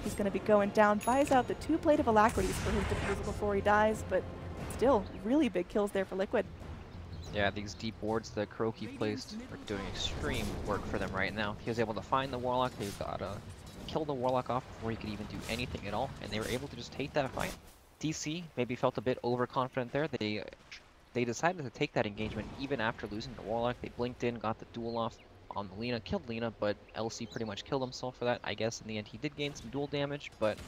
He's going to be going down, buys out the 2 Plate of Alacrities for his Diffusal before he dies, but still, really big kills there for Liquid. Yeah, these deep wards that Kuroki placed are doing extreme work for them right now. He was able to find the Warlock, they got kill the Warlock off before he could even do anything at all, and they were able to just take that fight. DC maybe felt a bit overconfident there. They decided to take that engagement even after losing the Warlock. They blinked in, got the duel off on the Lena, killed Lena, but LC pretty much killed himself for that. I guess in the end he did gain some duel damage, but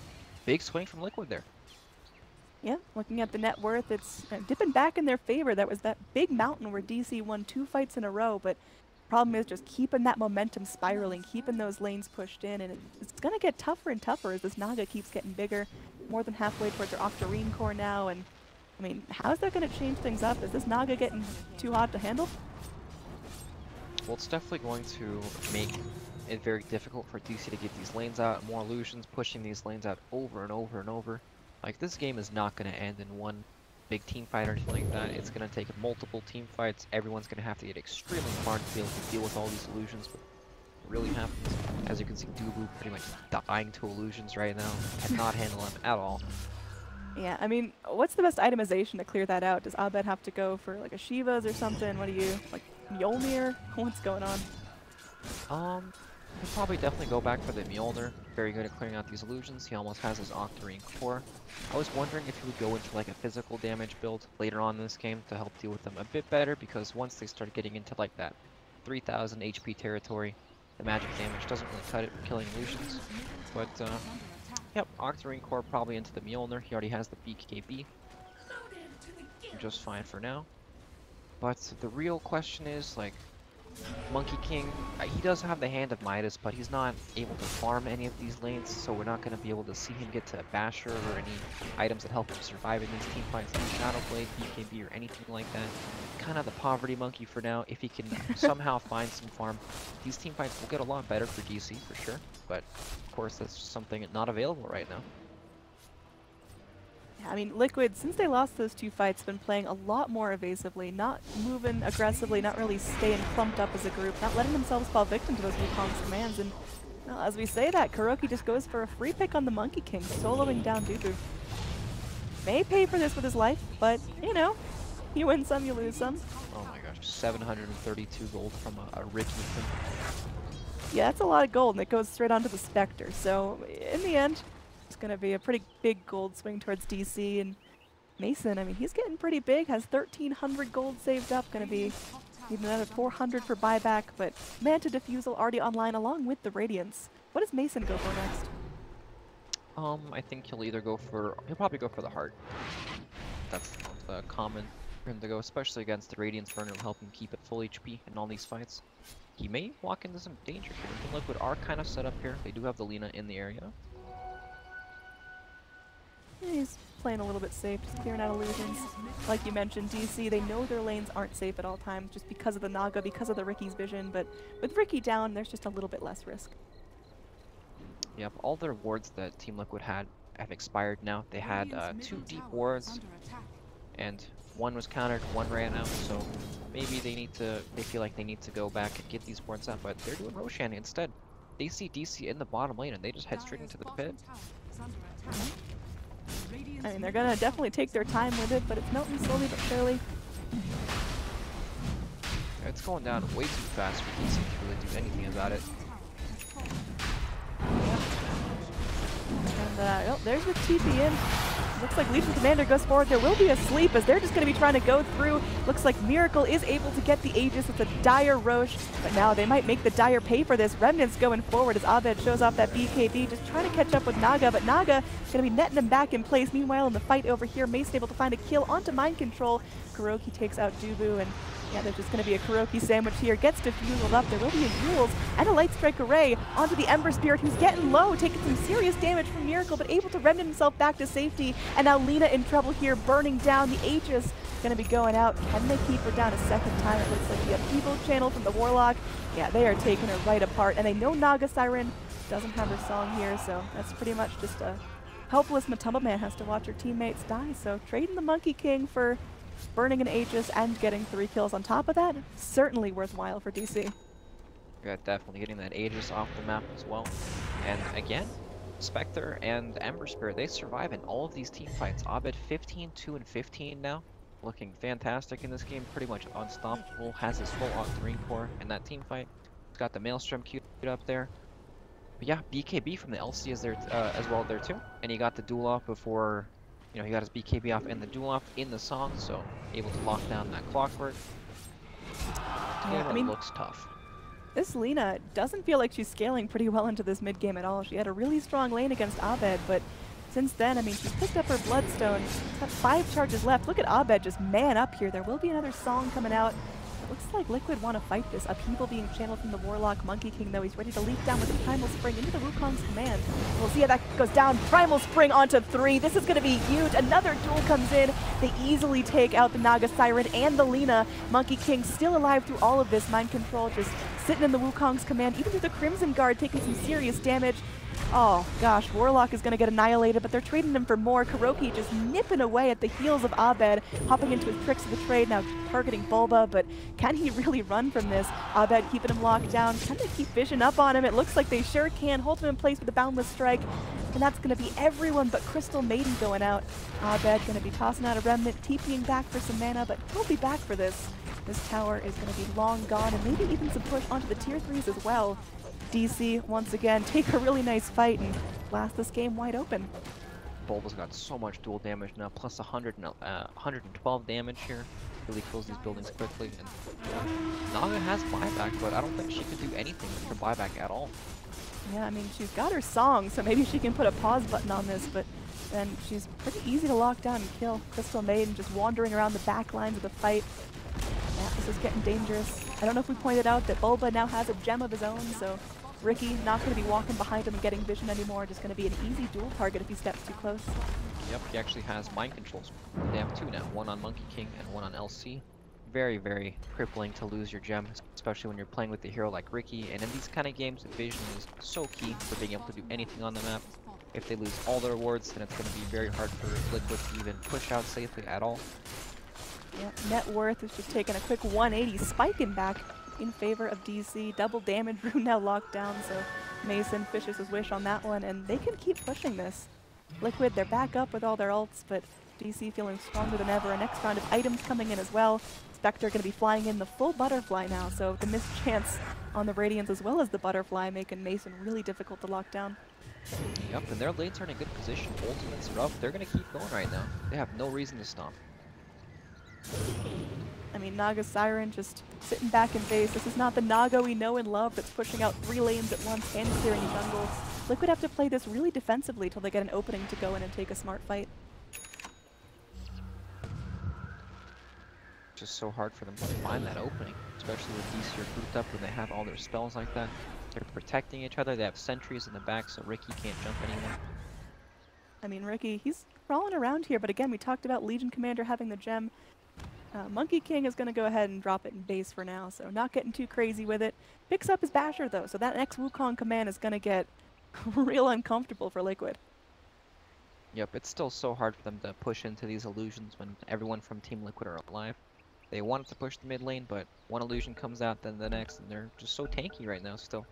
big swing from Liquid there. Yeah, looking at the net worth, it's dipping back in their favor. That was that big mountain where DC won 2 fights in a row, but problem is just keeping that momentum spiraling, keeping those lanes pushed in, and it's going to get tougher and tougher as this Naga keeps getting bigger, more than halfway towards their Octarine core now, and I mean, how's that going to change things up? Is this Naga getting too hot to handle? Well, it's definitely going to make it very difficult for DC to get these lanes out, more illusions, pushing these lanes out over and over and over. Like, this game is not going to end in one big team fight or anything like that. It's going to take multiple team fights. Everyone's going to have to get extremely smart to be able to deal with all these illusions. But it really happens. As you can see, Dubu pretty much dying to illusions right now. Cannot handle them at all. Yeah, I mean, what's the best itemization to clear that out? Does Abed have to go for, like, a Shiva's or something? What do you, like, Mjolnir? What's going on? He'll probably definitely go back for the Mjolnir. Very good at clearing out these illusions. He almost has his Octarine core. I was wondering if he would go into like a physical damage build later on in this game to help deal with them a bit better, because once they start getting into like that 3000 HP territory, the magic damage doesn't really cut it for killing illusions. But Yep, Octarine Core probably into the Mjolnir. He already has the BKB. Just fine for now. But the real question is, like, Monkey King, he does have the Hand of Midas, but he's not able to farm any of these lanes, so we're not going to be able to see him get to Basher or any items that help him survive in these team fights, like Shadow Blade, BKB, or anything like that. Kind of the poverty monkey for now. If he can somehow find some farm, these team fights will get a lot better for DC for sure, but of course that's just something not available right now. I mean, Liquid, since they lost those two fights, been playing a lot more evasively, not moving aggressively, not really staying clumped up as a group, not letting themselves fall victim to those Wukong's commands. And well, as we say that, KuroKy just goes for a free pick on the Monkey King, soloing down Dubu. May pay for this with his life, but, you know, you win some, you lose some. Oh my gosh, 732 gold from a Ricky. Yeah, that's a lot of gold, and it goes straight onto the Spectre. So, in the end, it's going to be a pretty big gold swing towards DC, and Mason, I mean, he's getting pretty big, has 1,300 gold saved up, going to be even another 400 for buyback, but Manta Diffusal already online along with the Radiance. What does Mason go for next? I think he'll probably go for the heart. That's the common for him to go, especially against the Radiance Burner. It'll help him keep it full HP in all these fights. He may walk into some danger here. Team Liquid are kind of set up here. They do have the Lina in the area. He's playing a little bit safe, just clearing out illusions. Like you mentioned, DC, they know their lanes aren't safe at all times just because of the Naga, because of the Ricky's vision, but with Ricky down, there's just a little bit less risk. Yep, all their wards that Team Liquid had have expired now. They had 2 deep wards, and one was countered, one ran out, so maybe they feel like they need to go back and get these wards out, but they're doing Roshan instead. They see DC in the bottom lane, and they just head straight into the pit. I mean, they're gonna definitely take their time with it, but it's melting slowly but surely. It's going down way too fast for DC to really do anything about it. And, oh, there's the TP in. Looks like Legion Commander goes forward. There will be a sleep as they're just going to be trying to go through. Looks like Miracle is able to get the Aegis. It's a dire Roche, but now they might make the dire pay for this. Remnant's going forward as Abed shows off that BKB, just trying to catch up with Naga, but Naga is going to be netting him back in place. Meanwhile, in the fight over here, Mason able to find a kill onto Mind Control. KuroKy takes out Dubu, and yeah, there's just going to be a KuroKy sandwich here. Gets diffused up. There will be a Yules and a Light Strike Array onto the Ember Spirit, who's getting low, taking some serious damage from Miracle, but able to remnant himself back to safety. And now Lina in trouble here, burning down. The Aegis going to be going out. Can they keep her down a second time? It looks like the upheaval channel from the Warlock. Yeah, they are taking her right apart. And they know Naga Siren doesn't have her song here, so that's pretty much just a helpless Matumba Man has to watch her teammates die. So trading the Monkey King for burning an Aegis and getting 3 kills on top of that, certainly worthwhile for DC. Yeah, definitely getting that Aegis off the map as well. And again, Spectre and Ember Spirit, they survive in all of these team fights. Abed 15, 2, and 15 now. Looking fantastic in this game, pretty much unstoppable. Has his full Octarine Core in that team fight. He's got the Maelstrom queued up there. But yeah, BKB from the LC is there as well there too. And he got the duel off before, you know, he got his BKB off and the duel off in the song, so able to lock down that Clockwork. Yeah, I mean, looks tough. This Lina doesn't feel like she's scaling pretty well into this mid game at all. She had a really strong lane against Abed, but since then, I mean, she's picked up her Bloodstone. She's got 5 charges left. Look at Abed just man up here. There will be another song coming out. It looks like Liquid want to fight this. Upheaval being channeled from the Warlock. Monkey King, though, he's ready to leap down with the Primal Spring into the Wukong's command. We'll see how that goes down. Primal Spring onto 3. This is going to be huge. Another duel comes in. They easily take out the Naga Siren and the Lina. Monkey King still alive through all of this. Mind Control just sitting in the Wukong's command, even through the Crimson Guard, taking some serious damage. Oh gosh, Warlock is going to get annihilated, but they're trading him for more. KuroKy just nipping away at the heels of Abed, hopping into his tricks of the trade, now targeting Bulba, but can he really run from this? Abed keeping him locked down. Can they keep vision up on him? It looks like they sure can. Hold him in place with a Boundless Strike, and that's going to be everyone but Crystal Maiden going out. Abed going to be tossing out a Remnant, TPing back for some mana, but he'll be back for this. This tower is going to be long gone, and maybe even some push onto the tier 3s as well. DC, once again, take a really nice fight and blast this game wide open. Bulba's got so much dual damage now, plus 112 damage here. Really kills these buildings quickly. And Naga has buyback, but I don't think she can do anything for buyback at all. Yeah, I mean, she's got her song, so maybe she can put a pause button on this, but then she's pretty easy to lock down and kill. Crystal Maiden just wandering around the back lines of the fight. Yeah, this is getting dangerous. I don't know if we pointed out that Bulba now has a gem of his own, so Ricky not going to be walking behind him and getting vision anymore, just going to be an easy dual target if he steps too close. Yep, he actually has mind controls. They have two now, one on Monkey King and one on LC. Very, very crippling to lose your gem, especially when you're playing with a hero like Ricky. And in these kind of games, vision is so key for being able to do anything on the map. If they lose all their wards, then it's going to be very hard for Liquid to even push out safely at all. Yeah, net worth is just taking a quick 180, spiking back in favor of DC. Double damage rune now locked down, so Mason fishes his wish on that one, and they can keep pushing this. Liquid, they're back up with all their ults, but DC feeling stronger than ever. A next round of items coming in as well. Spectre going to be flying in the full butterfly now, so the missed chance on the Radiants as well as the butterfly making Mason really difficult to lock down. Yep, and their lanes are in a good position. Ultimates are up. They're going to keep going right now. They have no reason to stop. I mean, Naga Siren just sitting back in base. This is not the Naga we know and love that's pushing out 3 lanes at once and clearing jungle. Liquid have to play this really defensively till they get an opening to go in and take a smart fight. Just so hard for them to find that opening, especially with DC are grouped up when they have all their spells like that. They're protecting each other. They have sentries in the back, so Ricky can't jump anywhere. I mean, Ricky, he's crawling around here, but again, we talked about Legion Commander having the gem. Monkey King is going to go ahead and drop it in base for now, so not getting too crazy with it. Picks up his Basher, though, so that next Wukong command is going to get real uncomfortable for Liquid. Yep, it's still so hard for them to push into these illusions when everyone from Team Liquid are alive. They wanted to push the mid lane, but one illusion comes out, then the next, and they're just so tanky right now still.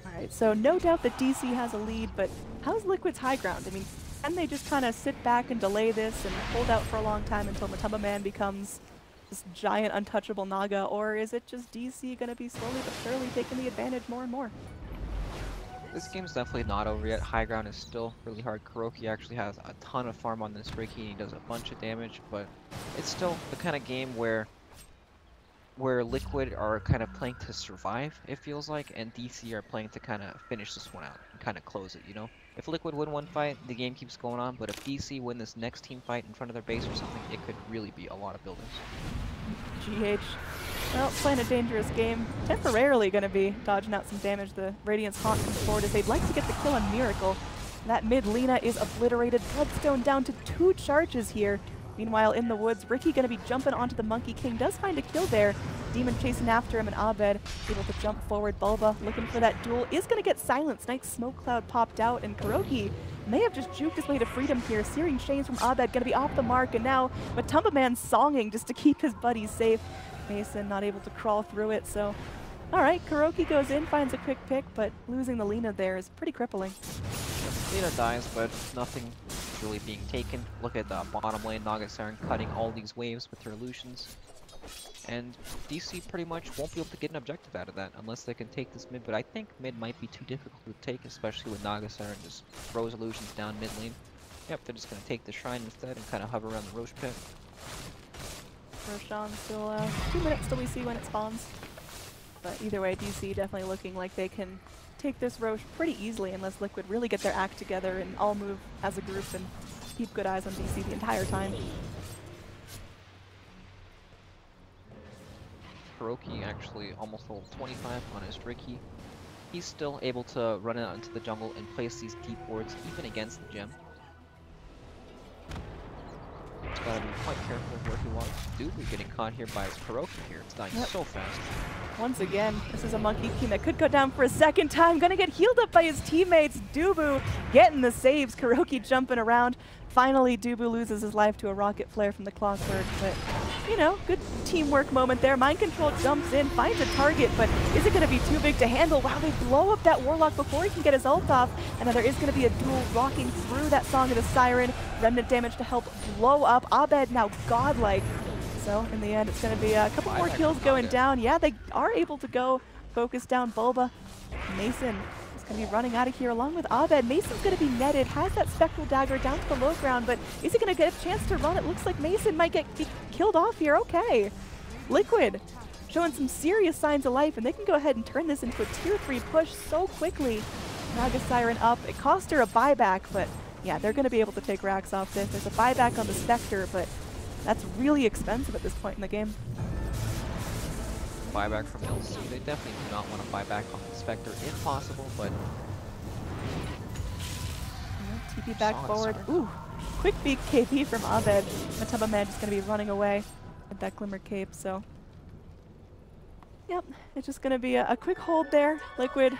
Alright, so no doubt that DC has a lead, but how's Liquid's high ground? I mean, can they just kind of sit back and delay this and hold out for a long time until Matumba Man becomes this giant untouchable Naga, or is it just DC going to be slowly but surely taking the advantage more and more? This game's definitely not over yet. High ground is still really hard. Kuroki actually has a ton of farm on this Ricky, and he does a bunch of damage, but it's still the kind of game where Liquid are kind of playing to survive, it feels like, and DC are playing to kind of finish this one out and kind of close it, you know? If Liquid win one fight, the game keeps going on, but if DC win this next team fight in front of their base or something, it could really be a lot of buildings. GH. Well, playing a dangerous game. Temporarily going to be dodging out some damage. The Radiant's Haunt comes forward as they'd like to get the kill on Miracle. That mid Lina is obliterated. Bloodstone down to 2 charges here. Meanwhile, in the woods, Ricky going to be jumping onto the Monkey King. Does find a kill there. Demon chasing after him, and Abed able to jump forward. Bulba looking for that duel. Is going to get silenced. Nice smoke cloud popped out, and Kuroki may have just juked his way to freedom here. Searing Chains from Abed going to be off the mark, and now Matumba Man songing just to keep his buddies safe. Mason not able to crawl through it, so alright, Kuroki goes in, finds a quick pick, but losing the Lina there is pretty crippling. Lina dies, but nothing is really being taken. Look at the bottom lane, Naga Siren cutting all these waves with her illusions. And DC pretty much won't be able to get an objective out of that unless they can take this mid, but I think mid might be too difficult to take, especially with Naga Siren just throws illusions down mid lane. Yep, they're just going to take the shrine instead and kind of hover around the Roche pit. Roshan still 2 minutes till we see when it spawns. But either way, DC definitely looking like they can take this Roche pretty easily unless Liquid really get their act together and all move as a group and keep good eyes on DC the entire time. Kuroki actually almost level 25 on his Ricky. He's still able to run out into the jungle and place these deep wards even against the gem. Gotta be quite careful where he wants to do. We're getting caught here by his Kuroki here. It's dying so fast. Once again, this is a Monkey King that could go down for a second time. Gonna get healed up by his teammates. Dubu getting the saves. Kuroki jumping around. Finally, Dubu loses his life to a rocket flare from the Clockbird, but you know, good teamwork moment there. Mind Control jumps in, finds a target, but is it going to be too big to handle? Wow, they blow up that Warlock before he can get his ult off, and then there is going to be a duel rocking through that Song of the Siren. Remnant damage to help blow up. Abed now godlike. So in the end, it's going to be a couple more kills going down. Yeah, they are able to go focus down Bulba. Mason is going to be running out of here along with Abed. Mason's going to be netted, has that Spectral Dagger down to the low ground, but is he going to get a chance to run? It looks like Mason might be killed off here. Okay. Liquid showing some serious signs of life, and they can go ahead and turn this into a tier 3 push so quickly. Naga Siren up. It cost her a buyback, but yeah, they're going to be able to take racks off this. There's a buyback on the Spectre, but that's really expensive at this point in the game. Buyback from LC. They definitely do not want to buy back on the Spectre if possible, but TP back Solid forward. start. Ooh, quick BKB from Abed. Mataba Man just going to be running away with that Glimmer Cape, so. Yep, it's just going to be a quick hold there. Liquid,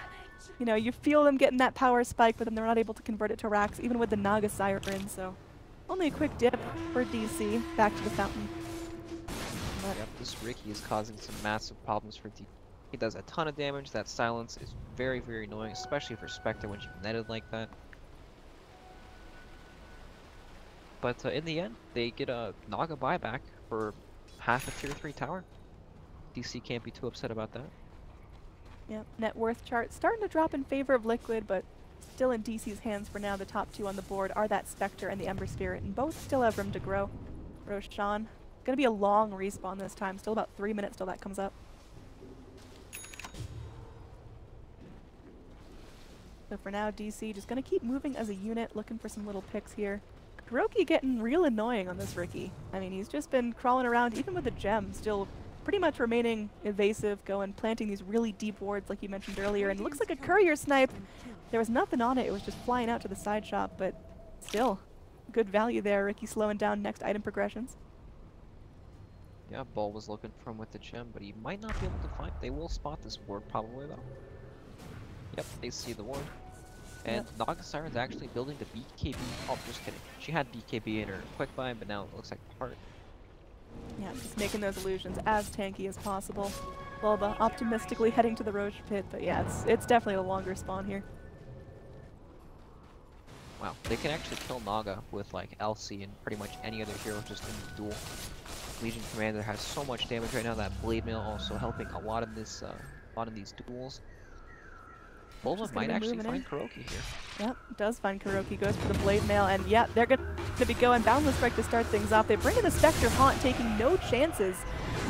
you know, you feel them getting that power spike, but then they're not able to convert it to racks, even with the Naga Siren, so. Only a quick dip for DC, back to the fountain. But yep, this Ricky is causing some massive problems for D. He does a ton of damage. That silence is very, very annoying, especially for Spectre when she's netted like that. But in the end, they get a Naga buyback for half a tier 3 tower. DC can't be too upset about that. Yep, net worth chart starting to drop in favor of Liquid, but still in DC's hands for now. The top two on the board are that Spectre and the Ember Spirit, and both still have room to grow. Roshan, gonna be a long respawn this time. Still about 3 minutes till that comes up. So for now, DC just gonna keep moving as a unit, looking for some little picks here. Kuroki getting real annoying on this Ricky. I mean, he's just been crawling around, even with the gem, still pretty much remaining evasive, planting these really deep wards like you mentioned earlier, and it looks like a courier snipe. There was nothing on it, it was just flying out to the side shop, but still, good value there. Ricky slowing down next item progressions. Yeah, Ball was looking for him with the gem, but he might not be able to find. They will spot this ward probably though. Yep, they see the ward. And Naga Siren's actually building the BKB. Oh, just kidding. She had BKB in her quick buy, but now it looks like part. Yeah, just making those illusions as tanky as possible. Bulba optimistically heading to the Roche pit, but yeah, it's definitely a longer spawn here. Wow, they can actually kill Naga with like LC and pretty much any other hero just in the duel. Legion Commander has so much damage right now. That Blade Mail also helping a lot in this, these duels. Bulba might actually find Kuroki here. Yep, does find Kuroki, goes for the Blade Mail, and yeah, they're going to be going Boundless Strike to start things off. They bring in the Spectre Haunt, taking no chances.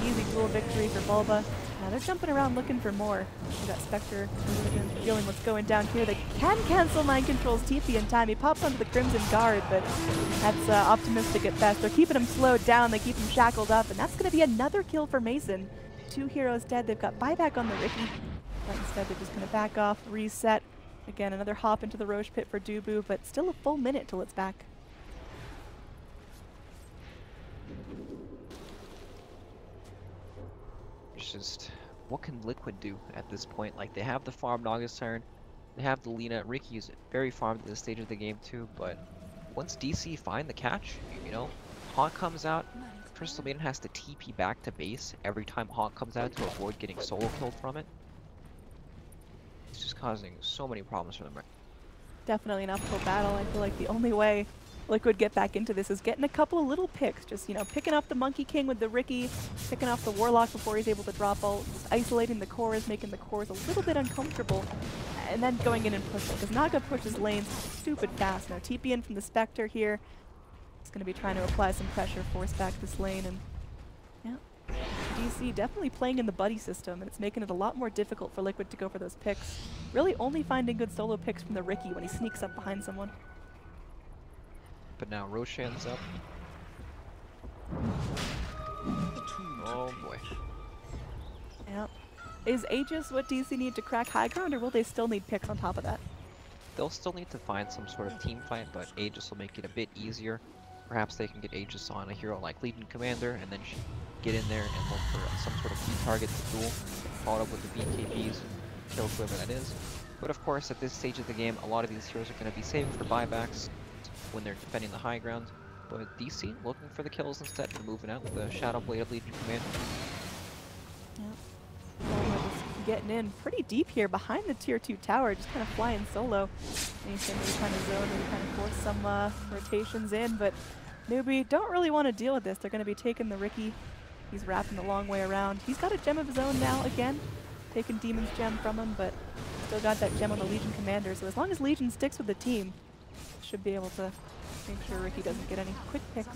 Easy duel victory for Bulba. Now they're jumping around looking for more. We got Spectre feeling what's going down here. They can cancel Mind Control's TP in time. He pops onto the Crimson Guard, but that's optimistic at best. They're keeping him slowed down, they keep him shackled up, and that's going to be another kill for Mason. 2 heroes dead. They've got buyback on the Ricky. But instead they're just going to back off, reset. Again, another hop into the Roche pit for Dubu, but still a full minute till it's back. It's just, what can Liquid do at this point? Like, they have the farm Naga Siren, they have the Lina. Ricky is very farmed at this stage of the game too, but once DC find the catch, you know, Haunt comes out, Crystal Maiden has to TP back to base every time Haunt comes out to avoid getting solo killed from it. It's just causing so many problems for them right now. Definitely an uphill battle. I feel like the only way Liquid get back into this is getting a couple of little picks. Just, you know, picking off the Monkey King with the Ricky, picking off the Warlock before he's able to drop ult, just isolating the cores, making the cores a little bit uncomfortable, and then going in and pushing. Because Naga pushes lanes stupid fast. Now TP in from the Spectre here. He's going to be trying to apply some pressure, force back this lane, and yeah. DC definitely playing in the buddy system, and it's making it a lot more difficult for Liquid to go for those picks. Really only finding good solo picks from the Ricky when he sneaks up behind someone. But now Roshan's up. Oh boy. Yeah. Is Aegis what DC need to crack high ground, or will they still need picks on top of that? They'll still need to find some sort of team fight, but Aegis will make it a bit easier. Perhaps they can get Aegis on a hero like Legion Commander, and then get in there and look for some sort of key target to duel, followed up with the BKBs, kill whoever that is. But of course, at this stage of the game, a lot of these heroes are going to be saving for buybacks when they're defending the high ground. But DC looking for the kills instead, and moving out with the Shadow Blade of Legion Commander. Yep. Just getting in pretty deep here behind the tier 2 tower, just kind of flying solo. Anything really kind of zone, really kind of force some rotations in, but Newbie don't really want to deal with this. They're going to be taking the Ricky. He's wrapping the long way around. He's got a gem of his own now again, taking Demon's gem from him, but still got that gem on the Legion Commander. So as long as Legion sticks with the team, should be able to make sure Ricky doesn't get any quick picks.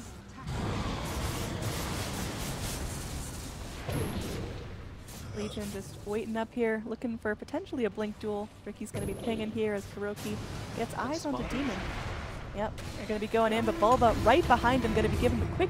Legion just waiting up here, looking for potentially a blink duel. Ricky's going to be pinging here as Kuroki gets eyes onto Demon. Yep, they're going to be going in, but Bulba right behind him, going to be giving the quick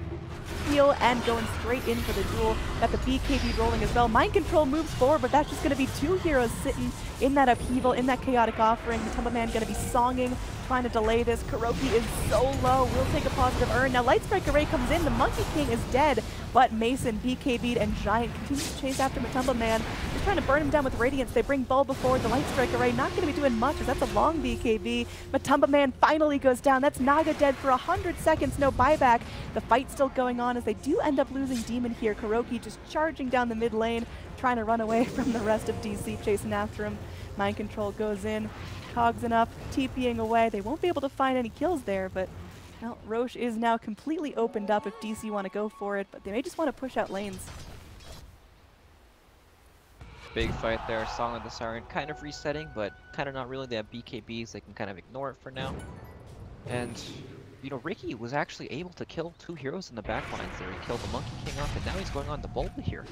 heal and going straight in for the duel. Got the BKB rolling as well. Mind Control moves forward, but that's just going to be two heroes sitting in that upheaval, in that chaotic offering. The Tumble Man going to be songing, trying to delay this. Kuroki is so low, will take a positive earn. Now Light Strike Array comes in, the Monkey King is dead, but Mason, BKB'd, and Giant continues to chase after Matumba Man. Just trying to burn him down with Radiance. They bring Bulba forward. The Light Strike Array not going to be doing much as that's a long BKB. Matumba Man finally goes down. That's Naga dead for 100 seconds, no buyback. The fight's still going on as they do end up losing Demon here. Kuroki just charging down the mid lane, trying to run away from the rest of DC chasing after him. Mind Control goes in, cogs enough, TPing away. They won't be able to find any kills there, but well, Roche is now completely opened up if DC want to go for it, but they may just want to push out lanes. Big fight there. Song of the Siren kind of resetting, but kind of not really. They have BKBs. They can kind of ignore it for now. And, you know, Ricky was actually able to kill two heroes in the back lines there. He killed the Monkey King off, and now he's going on to Bulba here.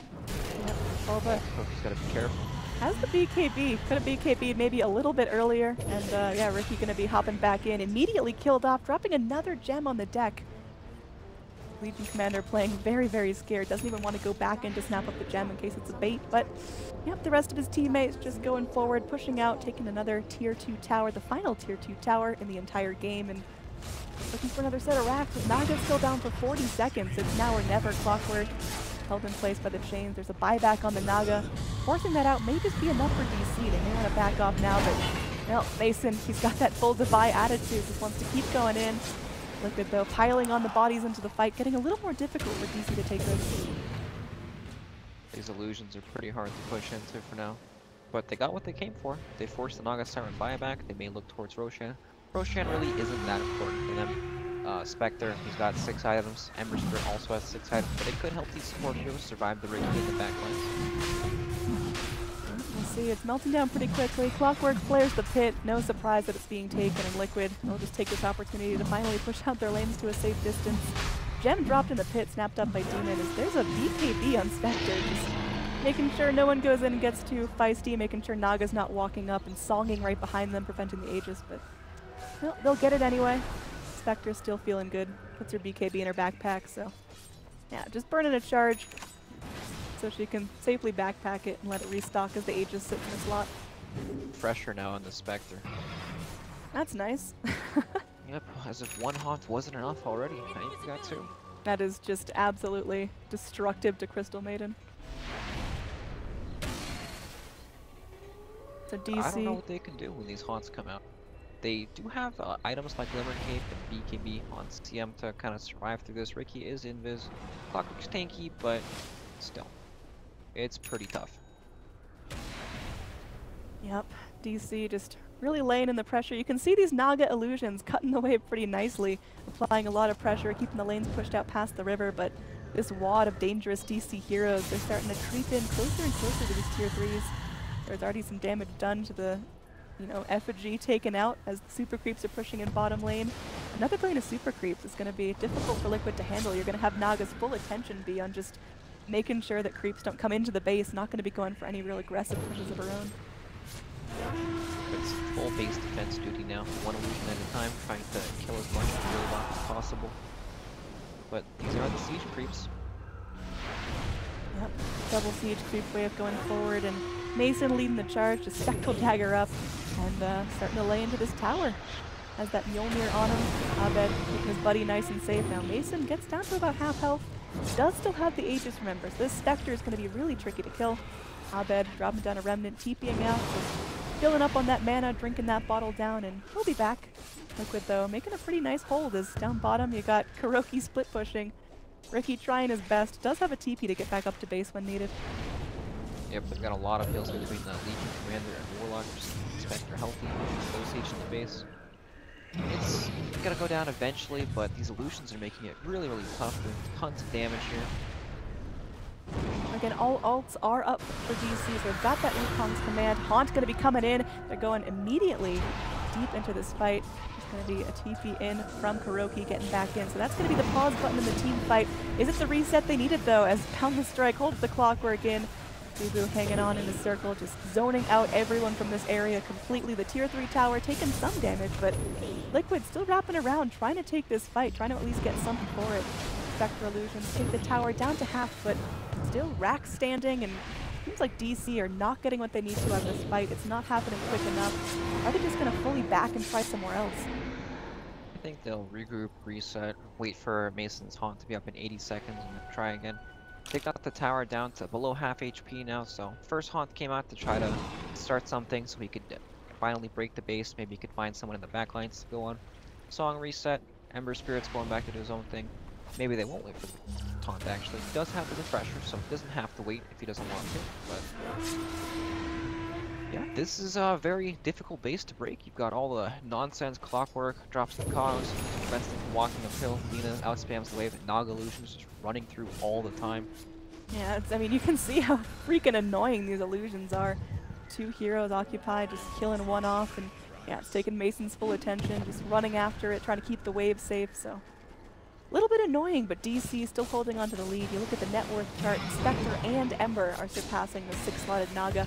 Yep, Bulba. So he's got to be careful. Has the BKB. Could have BKB'd maybe a little bit earlier. And yeah, Ricky going to be hopping back in. Immediately killed off, dropping another gem on the deck. Legion Commander playing very, very scared. Doesn't even want to go back in to snap up the gem in case it's a bait. But yep, the rest of his teammates just going forward, pushing out, taking another tier 2 tower, the final tier 2 tower in the entire game. And looking for another set of racks. Naga's still down for 40 seconds. It's now or never. Clockwork held in place by the chains. There's a buyback on the Naga. Forcing that out may just be enough for DC. They may want to back off now, but well, Mason, he's got that full Defy attitude. Just wants to keep going in. Liquid, though, piling on the bodies into the fight, getting a little more difficult for DC to take this. These illusions are pretty hard to push into for now. But they got what they came for. They forced the Naga Siren buyback. They may look towards Roshan. Roshan really isn't that important for them. Spectre, he's got 6 items. Ember Spirit also has 6 items, but it could help these support heroes survive the Ricky in the backlines. We'll see, it's melting down pretty quickly. Clockwork flares the pit. No surprise that it's being taken in Liquid. They'll just take this opportunity to finally push out their lanes to a safe distance. Gem dropped in the pit, snapped up by Demon. There's a BKB on Spectre. Just making sure no one goes in and gets too feisty, making sure Naga's not walking up and songing right behind them, preventing the Aegis, but well, they'll get it anyway. Spectre's still feeling good. Puts her BKB in her backpack, so yeah, just burning a charge so she can safely backpack it and let it restock as the Aegis sits in the slot. Pressure now on the Spectre. That's nice. Yep, as if one haunt wasn't enough already. Now you've got 2. That is just absolutely destructive to Crystal Maiden. So DC... I don't know what they can do when these haunts come out. They do have items like Glimmer Cape and BKB on CM to kind of survive through this. Ricky is invis. Clockwork's tanky, but still, it's pretty tough. Yep, DC just really laying in the pressure. You can see these Naga illusions cutting away pretty nicely, applying a lot of pressure, keeping the lanes pushed out past the river, but this wad of dangerous DC heroes, they're starting to creep in closer and closer to these tier 3s. There's already some damage done to the effigy taken out as the super creeps are pushing in bottom lane. Another lane of super creeps is going to be difficult for Liquid to handle. You're going to have Naga's full attention be on just making sure that creeps don't come into the base, not going to be going for any real aggressive pushes of her own. It's full base defense duty now, one illusion at a time, trying to kill as much of the robot as possible. But these are the siege creeps. Yep, double siege creep wave going forward, and Mason leading the charge, just Spectral Dagger up, and starting to lay into this tower. Has that Mjolnir on him, Abed keeping his buddy nice and safe. Now Mason gets down to about half health, does still have the Aegis, remember, so this Spectre is going to be really tricky to kill. Abed dropping down a Remnant, TPing out, just filling up on that mana, drinking that bottle down, and he'll be back. Liquid, though, making a pretty nice hold as down bottom you got Kuroki split pushing. Ricky trying his best, does have a TP to get back up to base when needed. Yep, they've got a lot of heals between the Legion Commander and Warlock, just Spectre healthy, no siege in the base. It's gonna go down eventually, but these illusions are making it really, really tough. Doing tons of damage here. Again, all ults are up for DC, so they've got that Wukong's command. Haunt going to be coming in. They're going immediately deep into this fight. There's going to be a TP in from Kuroki getting back in. So that's going to be the pause button in the team fight. Is it the reset they needed, though, as Boundless Strike holds the Clockwork in. Dubu hanging on in a circle, just zoning out everyone from this area completely. The tier 3 tower taking some damage, but Liquid still wrapping around, trying to take this fight, trying to at least get something for it. Spectre Illusions take the tower down to half, but still rack standing, and seems like DC are not getting what they need to out of this fight. It's not happening quick enough. Are they just going to fully back and try somewhere else? I think they'll regroup, reset, wait for Mason's Haunt to be up in 80 seconds and then try again. They got the tower down to below half HP now, so first Haunt came out to try to start something so he could finally break the base. Maybe he could find someone in the back lines to go on. Song reset, Ember Spirit's going back to do his own thing. Maybe they won't wait for the taunt actually. He does have the refresher, so he doesn't have to wait if he doesn't want to, but yeah, this is a very difficult base to break. You've got all the nonsense clockwork, drops the cogs, prevents them from walking uphill. Lina outspams the wave, and Naga Illusions just running through all the time. Yeah, I mean, you can see how freaking annoying these illusions are. 2 heroes occupied, just killing one off, and yeah, it's taking Mason's full attention, just running after it, trying to keep the wave safe, so. A little bit annoying, but DC still holding on to the lead. You look at the net worth chart, Spectre and Ember are surpassing the 6-slotted Naga.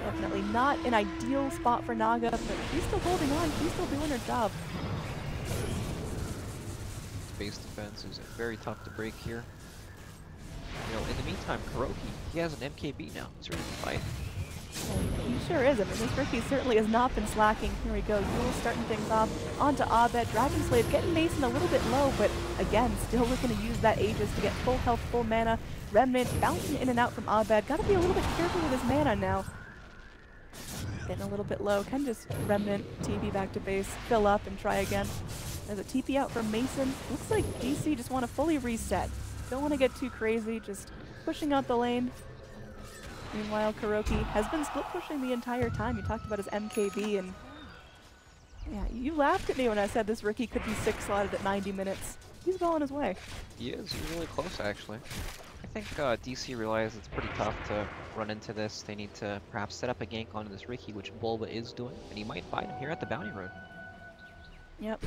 Definitely not an ideal spot for Naga, but she's still holding on, she's still doing her job. Base defense is very tough to break here. You know, in the meantime, Kuroki, he has an MKB now. He's ready to fight. He sure is. I mean, this rookie certainly has not been slacking. Here we go. Yule starting things off. Onto Abed. Dragon Slave getting Mason a little bit low, but again, still looking to use that Aegis to get full health, full mana. Remnant bouncing in and out from Abed. Got to be a little bit careful with his mana now. Getting a little bit low. Can just Remnant, TP back to base, fill up, and try again. There's a TP out from Mason. Looks like DC just want to fully reset. Don't want to get too crazy, just pushing out the lane. Meanwhile, Kuroki has been split pushing the entire time. You talked about his MKB, and yeah, you laughed at me when I said this rookie could be 6-slotted at 90 minutes. He's well on his way. He is. He's really close, actually. I think DC realized it's pretty tough to run into this. They need to perhaps set up a gank onto this Ricky, which Bulba is doing, and he might find him here at the Bounty Road. Yep,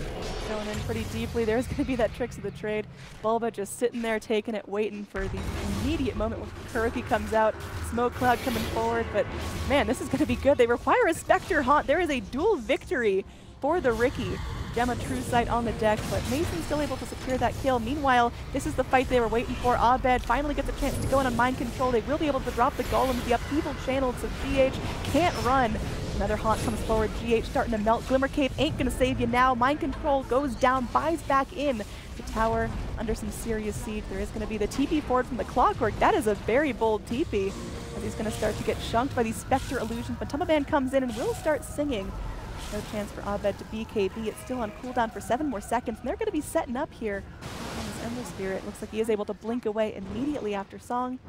going in pretty deeply. There's going to be that tricks of the trade. Bulba just sitting there taking it, waiting for the immediate moment when Kuroki comes out. Smoke cloud coming forward, but man, this is going to be good. They require a Spectre Haunt. There is a dual victory for the Ricky. Gemma True Sight on the deck, but Mason's still able to secure that kill. Meanwhile, this is the fight they were waiting for. Abed finally gets a chance to go in on mind control. They will be able to drop the golem. The upheaval channeled, so GH can't run. Another Haunt comes forward. GH starting to melt. Glimmer Cape ain't going to save you now. Mind control goes down, buys back in. The tower under some serious siege. There is going to be the TP forward from the Clockwork. That is a very bold TP, as he's going to start to get chunked by these Spectre Illusions. But Tumbaman comes in and will start singing. No chance for Abed to BKB. It's still on cooldown for 7 more seconds, and they're going to be setting up here on this Ember Spirit. Looks like he is able to blink away immediately after Song.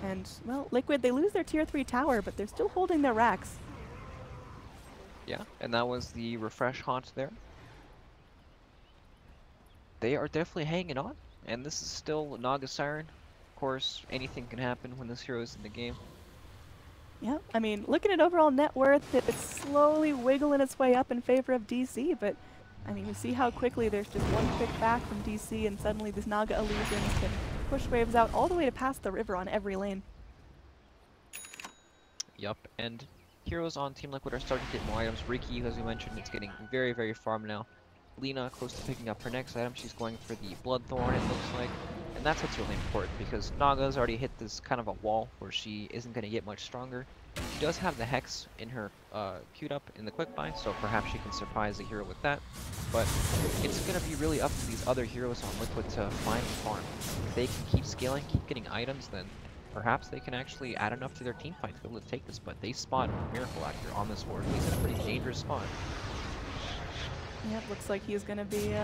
And, well, Liquid, they lose their tier 3 tower, but they're still holding their racks. Yeah, and that was the refresh Haunt there. They are definitely hanging on, and this is still Naga Siren. Of course, anything can happen when this hero is in the game. Yeah, I mean, looking at overall net worth, it's slowly wiggling its way up in favor of DC, but I mean, you see how quickly there's just one quick back from DC, and suddenly these Naga Illusions can push waves out all the way to past the river on every lane. Yup, and heroes on Team Liquid are starting to get more items. Riki, as we mentioned, it's getting very, very farm now. Lina, close to picking up her next item. She's going for the Bloodthorn, it looks like. And that's what's really important, because Naga's already hit this kind of a wall where she isn't going to get much stronger. She does have the Hex in her queued up in the quick buy, so perhaps she can surprise the hero with that. But it's going to be really up to these other heroes on Liquid to find the farm. If they can keep scaling, keep getting items, then perhaps they can actually add enough to their team fight to be able to take this. But they spot Miracle Actor on this ward. He's in a pretty dangerous spot. Yeah, looks like he's going to be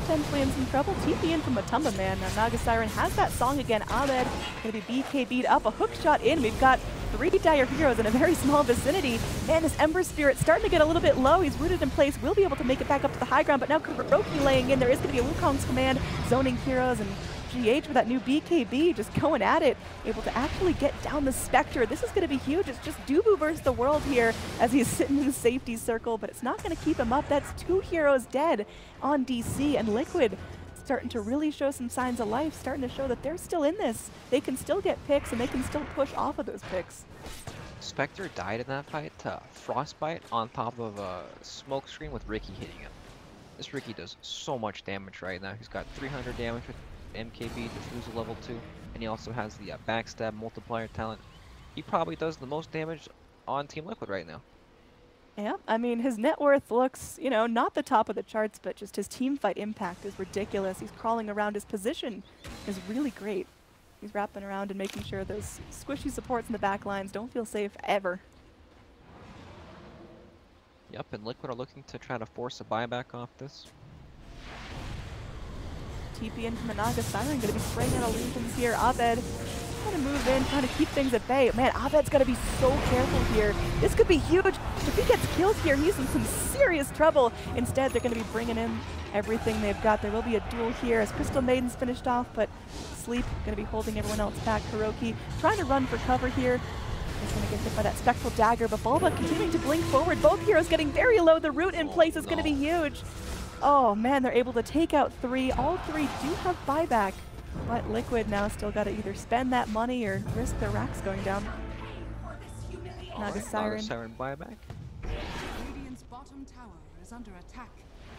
potentially in some trouble. TP in from Matumba Man. Now Naga Siren has that song again. Abed going to be BKB'd up. A hook shot in. We've got 3 dire heroes in a very small vicinity. Man, this Ember Spirit starting to get a little bit low. He's rooted in place. Will be able to make it back up to the high ground. But now Kuroki laying in. There is going to be a Wukong's command. Zoning heroes, and GH with that new BKB just going at it, able to actually get down the Spectre. This is going to be huge. It's just Dubu versus the world here as he's sitting in the safety circle, but it's not going to keep him up. That's 2 heroes dead on DC, and Liquid starting to really show some signs of life, starting to show that they're still in this. They can still get picks, and they can still push off of those picks. Spectre died in that fight to Frostbite on top of a smoke screen with Ricky hitting him. This Ricky does so much damage right now. He's got 300 damage with MKB, Diffusal level 2, and he also has the backstab multiplier talent. He probably does the most damage on Team Liquid right now. Yeah, I mean, his net worth looks, you know, not the top of the charts, but just his team fight impact is ridiculous. He's crawling around. His position is really great. He's wrapping around and making sure those squishy supports in the back lines don't feel safe ever. Yep, and Liquid are looking to try to force a buyback off this. TP in from the Naga Siren, going to be spraying out illusions here. Abed trying to move in, trying to keep things at bay. Man, Abed's got to be so careful here. This could be huge. If he gets killed here, he's in some serious trouble. Instead, they're going to be bringing in everything they've got. There will be a duel here as Crystal Maiden's finished off, but Sleep going to be holding everyone else back. Hiroki trying to run for cover here. He's going to get hit by that Spectral Dagger, but Bulba continuing to blink forward. Both heroes getting very low. The root in place is going to be huge. Oh man, they're able to take out 3. All 3 do have buyback, but Liquid now still got to either spend that money or risk their racks going down. Naga Siren. Naga Siren buyback. Radiant's bottom tower is under attack.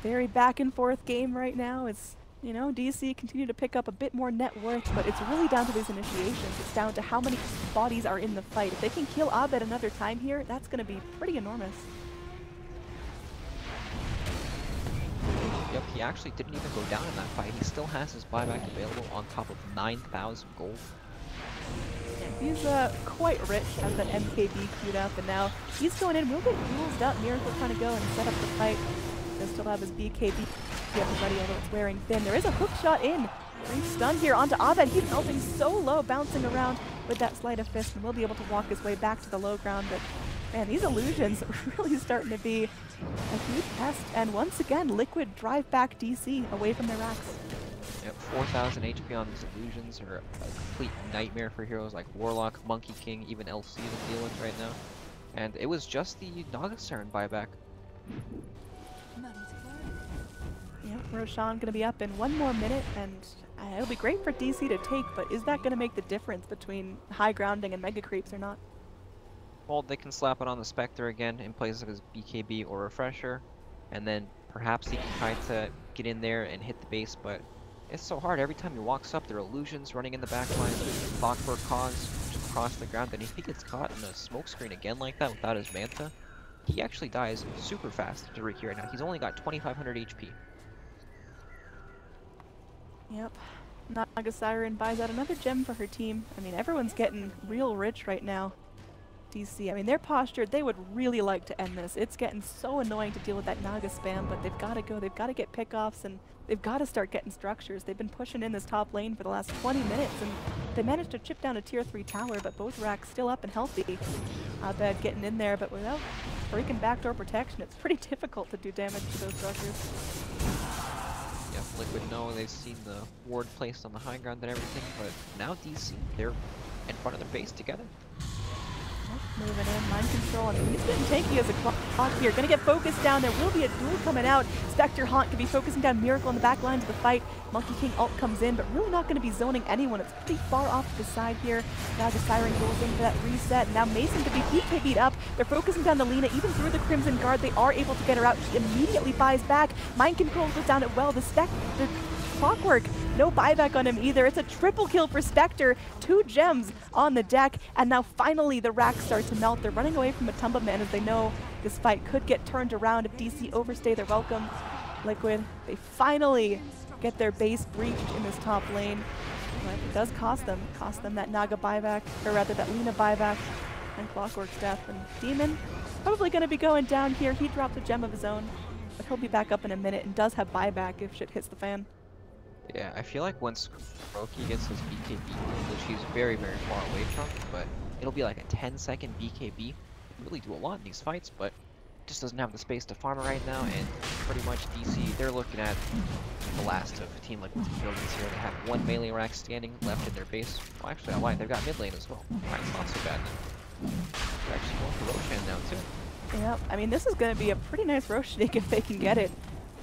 Very back and forth game right now. It's, you know, DC continue to pick up a bit more net worth, but it's really down to these initiations. It's down to how many bodies are in the fight. If they can kill Abed another time here, that's going to be pretty enormous. Yep, he actually didn't even go down in that fight. He still has his buyback available on top of 9,000 gold. He's quite rich as that MKB queued up, and now he's going in. We'll get duels up. Miracle trying to go and set up the fight. He'll still have his BKB ready, although it's wearing thin. There is a hook shot in. Brief stun here onto Abed. He's melting so low, bouncing around with that sleight of fist, and will be able to walk his way back to the low ground. But man, these illusions are really starting to be a huge test. And once again, Liquid drive back DC away from their racks. Yep, 4,000 HP on these illusions are a complete nightmare for heroes like Warlock, Monkey King, even LC to deal with right now. And it was just the Naga Siren buyback. Yep, Roshan gonna be up in 1 more minute, and it'll be great for DC to take, but is that gonna make the difference between high grounding and mega creeps or not? Well, they can slap it on the Spectre again in place of his BKB or Refresher, and then perhaps he can try to get in there and hit the base, but it's so hard. Every time he walks up, there are illusions running in the back line, Clockwork Cause just across the ground, and if he gets caught in a smoke screen again like that without his Manta, he actually dies super fast to Ricky right now. He's only got 2,500 HP. Yep. Naga Siren buys out another gem for her team. I mean, everyone's getting real rich right now. DC, I mean, their posture, they would really like to end this. It's getting so annoying to deal with that Naga spam, but they've got to go. They've got to get pickoffs, and they've got to start getting structures. They've been pushing in this top lane for the last 20 minutes, and they managed to chip down a tier 3 tower, but both racks still up and healthy. Abed getting in there, but without breaking backdoor protection, it's pretty difficult to do damage to those structures. Yep, Liquid know they've seen the ward placed on the high ground and everything, but now DC, they're in front of their base together. Moving in, mind control. I mean, he's getting tanky as a clock here. Gonna get focused down. There will be a duel coming out. Spectre Haunt could be focusing down Miracle in the back lines of the fight. Monkey King ult comes in, but really not going to be zoning anyone. It's pretty far off to the side here. Now the Siren goes in for that reset. Now Mason could be BKB'd up. They're focusing down the Lina, even through the Crimson Guard. They are able to get her out. She immediately buys back. Mind control goes down at well. The Clockwork, no buyback on him either. It's a triple kill for Spectre. 2 gems on the deck, and now finally the racks start to melt. They're running away from a Tumba Man as they know this fight could get turned around if DC overstay their welcome. Liquid, they finally get their base breached in this top lane, but it does cost them that Naga buyback, or rather that Lina buyback, and Clockwork's death. And Demon probably going to be going down here. He dropped a gem of his own, but he'll be back up in a minute and does have buyback if shit hits the fan. Yeah, I feel like once Kuroki gets his BKB, which he's very, very far away from, but it'll be like a 10-second BKB. He can really do a lot in these fights, but just doesn't have the space to farm it right now, and pretty much DC, they're looking at the last of Team Liquid's buildings here. They have 1 melee rack standing left in their base. Well, actually, I lied. They've got mid lane as well. It's not so bad now. They're actually going for Roshan now, too. Yep, I mean, this is going to be a pretty nice Roshan if they can get it.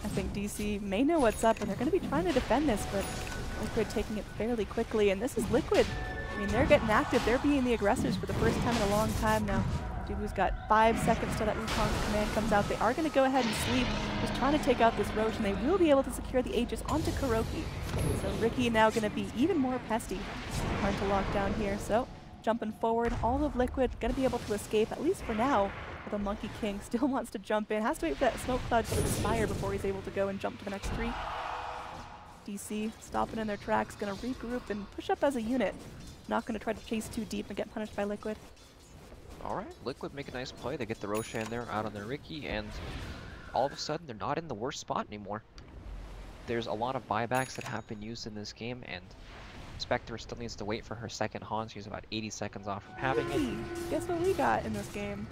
I think DC may know what's up, and they're going to be trying to defend this, but Liquid taking it fairly quickly. And this is Liquid. I mean, they're getting active. They're being the aggressors for the first time in a long time now. Dubu's got 5 seconds till that Wukong's command comes out. They are going to go ahead and sleep, just trying to take out this Roche, and they will be able to secure the Aegis onto Kuroki. So Ricky now going to be even more pesty. Hard to lock down here. So jumping forward, all of Liquid going to be able to escape, at least for now. The Monkey King still wants to jump in, has to wait for that smoke cloud to expire before he's able to go and jump to the next tree. DC stopping in their tracks, gonna regroup and push up as a unit. Not gonna try to chase too deep and get punished by Liquid. Alright, Liquid make a nice play. They get the Roshan there out on their Ricky, and all of a sudden they're not in the worst spot anymore. There's a lot of buybacks that have been used in this game, and Spectre still needs to wait for her second Han. She's about 80 seconds off from having it. Guess what we got in this game?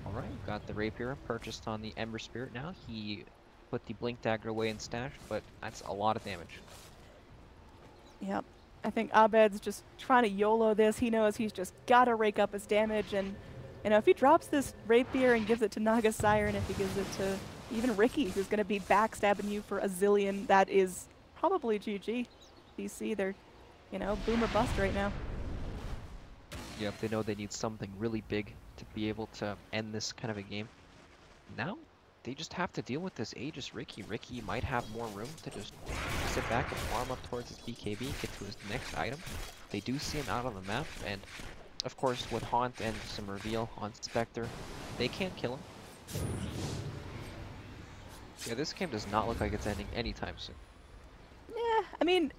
Alright, got the Rapier purchased on the Ember Spirit now. He put the Blink Dagger away and stashed, but that's a lot of damage. Yep. I think Abed's just trying to YOLO this. He knows he's just got to rake up his damage, and you know, if he drops this Rapier and gives it to Naga Siren, if he gives it to even Ricky, who's going to be backstabbing you for a zillion, that is probably GG. DC, they're, you know, boom or bust right now. Yep, they know they need something really big to be able to end this kind of a game. Now, they just have to deal with this Aegis Ricky. Ricky might have more room to just sit back and farm up towards his BKB, get to his next item. They do see him out on the map, and of course with Haunt and some reveal on Spectre, they can't kill him. Yeah, this game does not look like it's ending anytime soon. Yeah, I mean,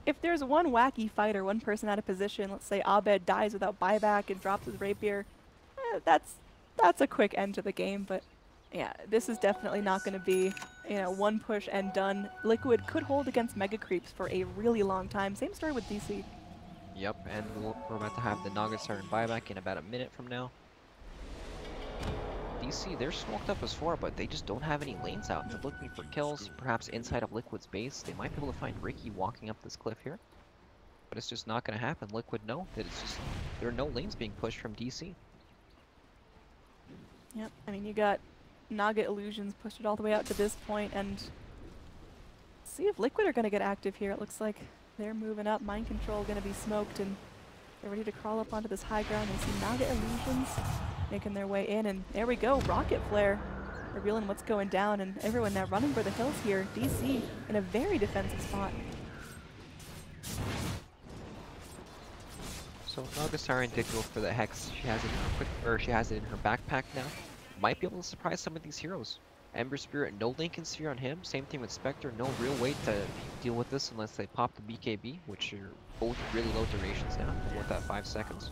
if there's one wacky fighter, one person out of position, let's say Abed dies without buyback and drops his Rapier, that's a quick end to the game. But yeah, this is definitely not going to be, you know, one push and done. Liquid could hold against Mega Creeps for a really long time. Same story with DC. Yep, and we're about to have the Naga Siren buyback in about a minute from now. DC, they're smoked up as 4, but they just don't have any lanes out. They're looking for kills, perhaps inside of Liquid's base. They might be able to find Ricky walking up this cliff here. But it's just not going to happen. Liquid know that it's just, there are no lanes being pushed from DC. Yep, I mean, you got Naga Illusions pushed it all the way out to this point, and see if Liquid are going to get active here. It looks like they're moving up. Mind Control going to be smoked, and they're ready to crawl up onto this high ground. They see Naga Illusions making their way in, and there we go. Rocket Flare revealing what's going down, and everyone now running for the hills here. DC in a very defensive spot. So Naga Siren did go for the Hex. She has it in her she has it in her backpack now. Might be able to surprise some of these heroes. Ember Spirit, no Lincoln Sphere on him. Same thing with Spectre, no real way to deal with this unless they pop the BKB, which are both really low durations now, with that 5 seconds.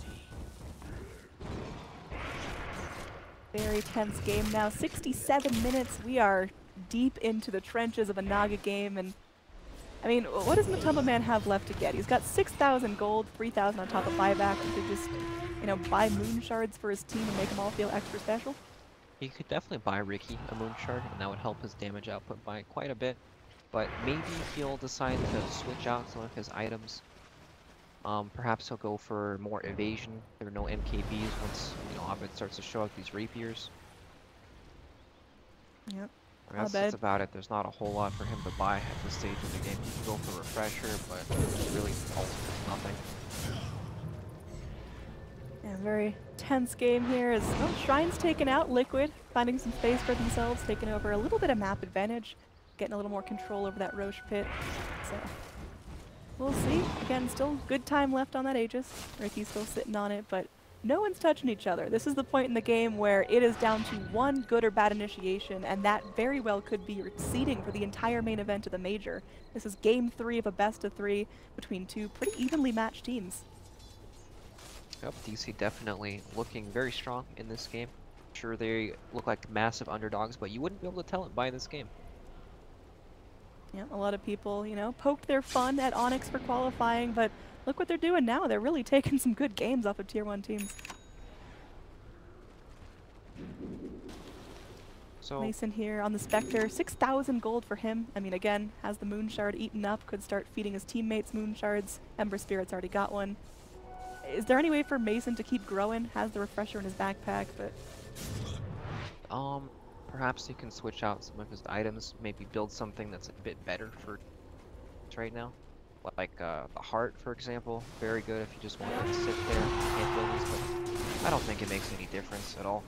Very tense game now. 67 minutes. We are deep into the trenches of a Naga game, and I mean, what does Matumba Man have left to get? He's got 6,000 gold, 3,000 on top of buyback. He could just, you know, buy moon shards for his team and make them all feel extra special. He could definitely buy Ricky a moon shard, and that would help his damage output by quite a bit. But maybe he'll decide to switch out some of his items. Perhaps he'll go for more evasion. There are no MKBs once, you know, Abed starts to show up these rapiers. Yep. That's about it. There's not a whole lot for him to buy at this stage of the game. He can go for Refresher, but really ultimately nothing. Yeah, very tense game here as Shrine's taken out. Liquid finding some space for themselves, taking over a little bit of map advantage, getting a little more control over that Roche pit. So we'll see. Again, still good time left on that Aegis. Ricky's still sitting on it, but no one's touching each other. This is the point in the game where it is down to one good or bad initiation, and that very well could be your seeding for the entire main event of the Major. This is game 3 of a best of 3 between two pretty evenly matched teams. Yep, DC definitely looking very strong in this game. Sure, they look like massive underdogs, but you wouldn't be able to tell it by this game. Yeah, a lot of people, you know, poked their fun at Onyx for qualifying, but look what they're doing now. They're really taking some good games off of Tier 1 teams. So Mason here on the Spectre, 6,000 gold for him. I mean, again, has the moon shard eaten up, could start feeding his teammates moon shards. Ember Spirit's already got one. Is there any way for Mason to keep growing? Has the refresher in his backpack, but Perhaps he can switch out some of his items, maybe build something that's a bit better for right now. Like the heart, for example. Very good if you just want to sit there and can't build this, but I don't think it makes any difference at all.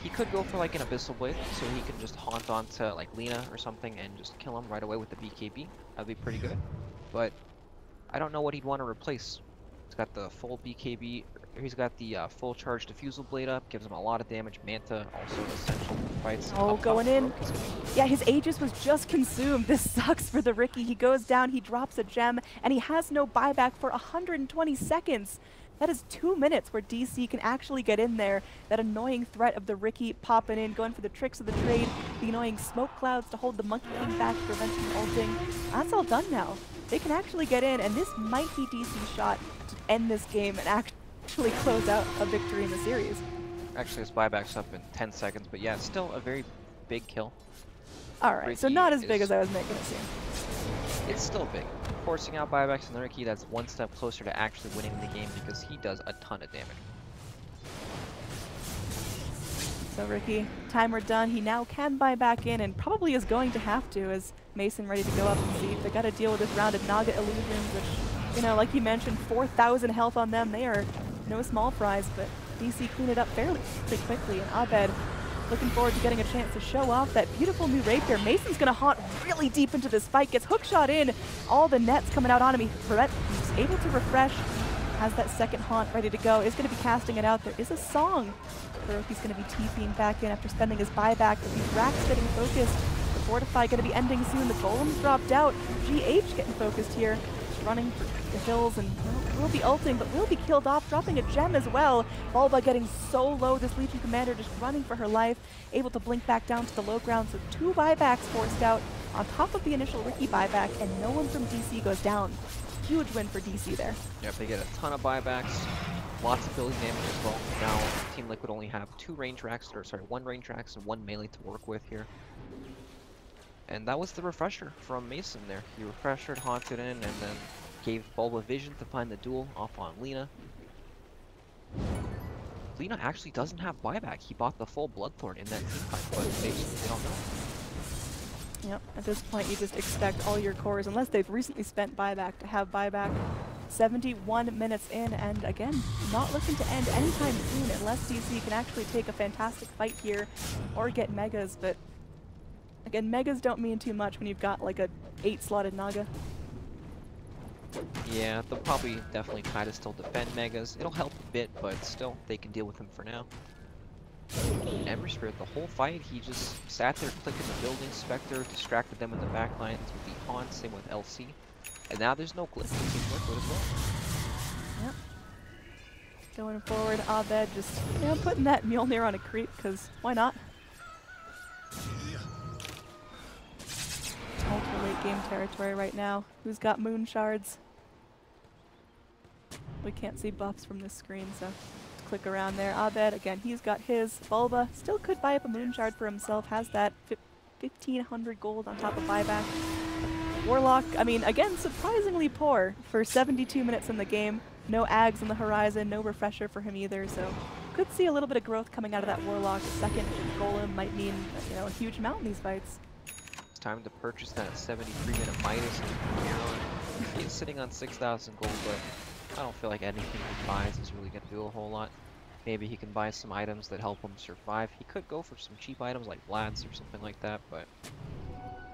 He could go for like an Abyssal Blade, so he can just haunt onto like Lina or something and just kill him right away with the BKB. That'd be pretty good. But I don't know what he'd want to replace. He's got the full BKB, he's got the full charge Diffusal Blade up, gives him a lot of damage. Manta, also essential for fights. Oh, Up going top, in. Rogue is gonna be- Yeah, his Aegis was just consumed. This sucks for the Riki. He goes down, he drops a gem, and he has no buyback for 120 seconds. That is 2 minutes where DC can actually get in there. That annoying threat of the Riki popping in, going for the tricks of the trade, the annoying smoke clouds to hold the Monkey King back, prevent him ulting. That's all done now. They can actually get in, and this might be DC's shot to end this game and actually close out a victory in the series. Actually, his buyback's up in 10 seconds, but yeah, it's still a very big kill. Alright, so Riki not as big is- as I was making it seem. It's still big. Forcing out buybacks in the Riki, that's one step closer to actually winning the game because he does a ton of damage. So Riki, timer done. He now can buy back in and probably is going to have to as Mason ready to go up and see. They got to deal with this round of Naga illusions, which, you know, like you mentioned, 4,000 health on them. They are no small prize, but DC cleaned it up fairly quickly. And Abed looking forward to getting a chance to show off that beautiful new rapier. Mason's going to haunt really deep into this fight, gets hookshot in, all the nets coming out on him. He's able to refresh, has that second haunt ready to go, is going to be casting it out. There is a song. He's going to be TPing back in after spending his buyback, but these racks getting focused. The Fortify going to be ending soon. The Golem's dropped out. GH getting focused here. Just running for the hills and will be ulting, but will be killed off, dropping a gem as well. Bulba getting so low. This Legion Commander just running for her life, able to blink back down to the low ground. So 2 buybacks forced out on top of the initial Riki buyback, and no one from DC goes down. Huge win for DC there. Yep, they get a ton of buybacks, lots of ability damage as well. Now, Team Liquid only have 2 range racks, or sorry, 1 range racks and 1 melee to work with here. And that was the refresher from Mason there. He refreshed, haunted in, and then gave Bulba vision to find the duel off on Lina. Lina actually doesn't have buyback. He bought the full Bloodthorn in that team fight, but they don't know. Yep, at this point you just expect all your cores, unless they've recently spent buyback, to have buyback. 71 minutes in, and again, not looking to end anytime soon unless DC can actually take a fantastic fight here or get megas, but again, megas don't mean too much when you've got like a 8-slotted Naga. Yeah, they'll probably definitely try to still defend megas. It'll help a bit, but still, they can deal with him for now. Ember Spirit, the whole fight, he just sat there clicking the building. Spectre distracted them in the back lines with the Haunt, same with LC. And now there's no Glyph in Team Liquid as well. Yep. Going forward, Abed just, you know, putting that Mjolnir on a creep, because why not? Ultra late game territory right now. Who's got moon shards? We can't see buffs from this screen, so click around there. Abed, again, he's got his. Bulba still could buy up a moon shard for himself, has that 1,500 gold on top of buyback. Warlock, I mean, again, surprisingly poor for 72 minutes in the game. No Ags on the horizon, no refresher for him either, so could see a little bit of growth coming out of that Warlock. A second Golem might mean, you know, a huge amount in these fights. It's time to purchase that 73-minute Midas. He's sitting on 6,000 gold, but I don't feel like anything he buys is really going to do a whole lot. Maybe he can buy some items that help him survive. He could go for some cheap items like Vlad's or something like that, but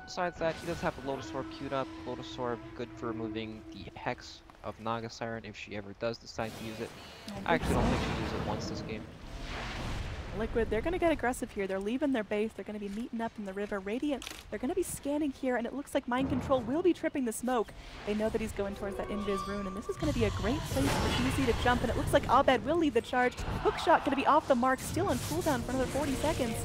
besides that, he does have a Lotus Orb queued up. Lotus Orb, good for removing the Hex of Naga Siren if she ever does decide to use it. I actually don't think she'll use it once this game. Liquid, they're going to get aggressive here. They're leaving their base. They're going to be meeting up in the river. Radiant, they're going to be scanning here, and it looks like Mind Control will be tripping the smoke. They know that he's going towards that Invis rune, and this is going to be a great place for DC to jump, and it looks like Abed will lead the charge. Hookshot going to be off the mark, still on cooldown for another 40 seconds.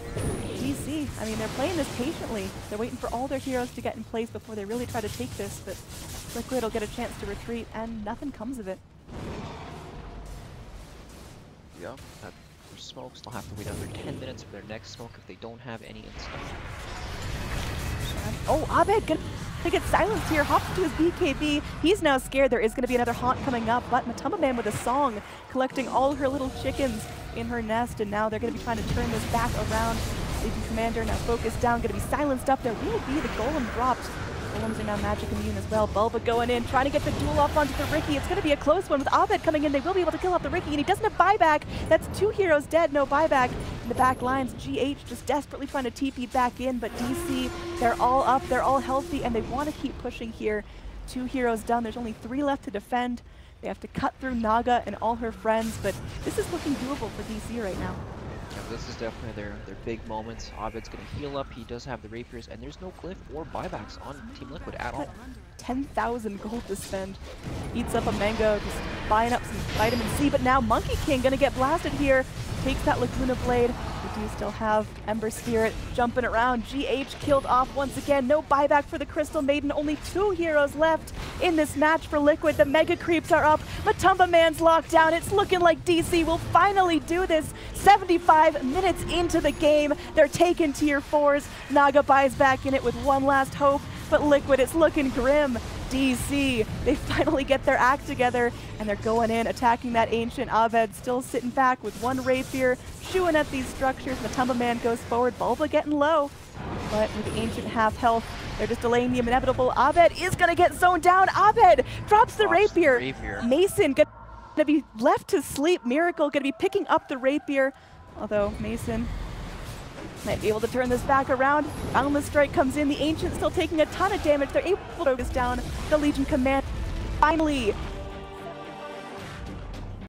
DC, I mean, they're playing this patiently. They're waiting for all their heroes to get in place before they really try to take this, but Liquid will get a chance to retreat, and nothing comes of it. Yeah, that smokes. They'll have to wait another 10 minutes for their next smoke if they don't have any in stock. Oh, Abed gonna get silenced here, hops to his BKB. He's now scared. There is going to be another haunt coming up, but Matuma Man with a song, collecting all her little chickens in her nest, and now they're going to be trying to turn this back around. Legion Commander now focused down, gonna be silenced up. There will be the Golem dropped. Golems are now magic immune as well. Bulba going in, trying to get the duel off onto the Riki. It's going to be a close one with Abed coming in. They will be able to kill off the Riki, and he doesn't have buyback. That's 2 heroes dead, no buyback. In the back lines, GH just desperately trying to TP back in, but DC, they're all up, they're all healthy, and they want to keep pushing here. 2 heroes done. There's only 3 left to defend. They have to cut through Naga and all her friends, but this is looking doable for DC right now. Yeah, this is definitely their big moments. Abed's gonna heal up, he does have the rapiers, and there's no glyph or buybacks on Team Liquid at all. 10,000 gold to spend. Eats up a mango, just buying up some vitamin C, but now Monkey King gonna get blasted here. Takes that Laguna Blade. We do still have Ember Spirit jumping around. GH killed off once again. No buyback for the Crystal Maiden. Only 2 heroes left in this match for Liquid. The Mega Creeps are up. Matumba Man's locked down. It's looking like DC will finally do this. 75 minutes into the game. They're taking tier 4s. Naga buys back in it with one last hope. But Liquid, it's looking grim. DC, they finally get their act together, and they're going in, attacking that Ancient. Abed still sitting back with 1 rapier, shooing at these structures. Matumba Man goes forward, Bulba getting low, but with the Ancient half health, they're just delaying the inevitable. Abed is gonna get zoned down. Abed drops the rapier. Mason gonna be left to sleep. Miracle gonna be picking up the rapier, although Mason might be able to turn this back around. Boundless Strike comes in. The Ancient still taking a ton of damage. They're able to focus down the Legion Command. Finally,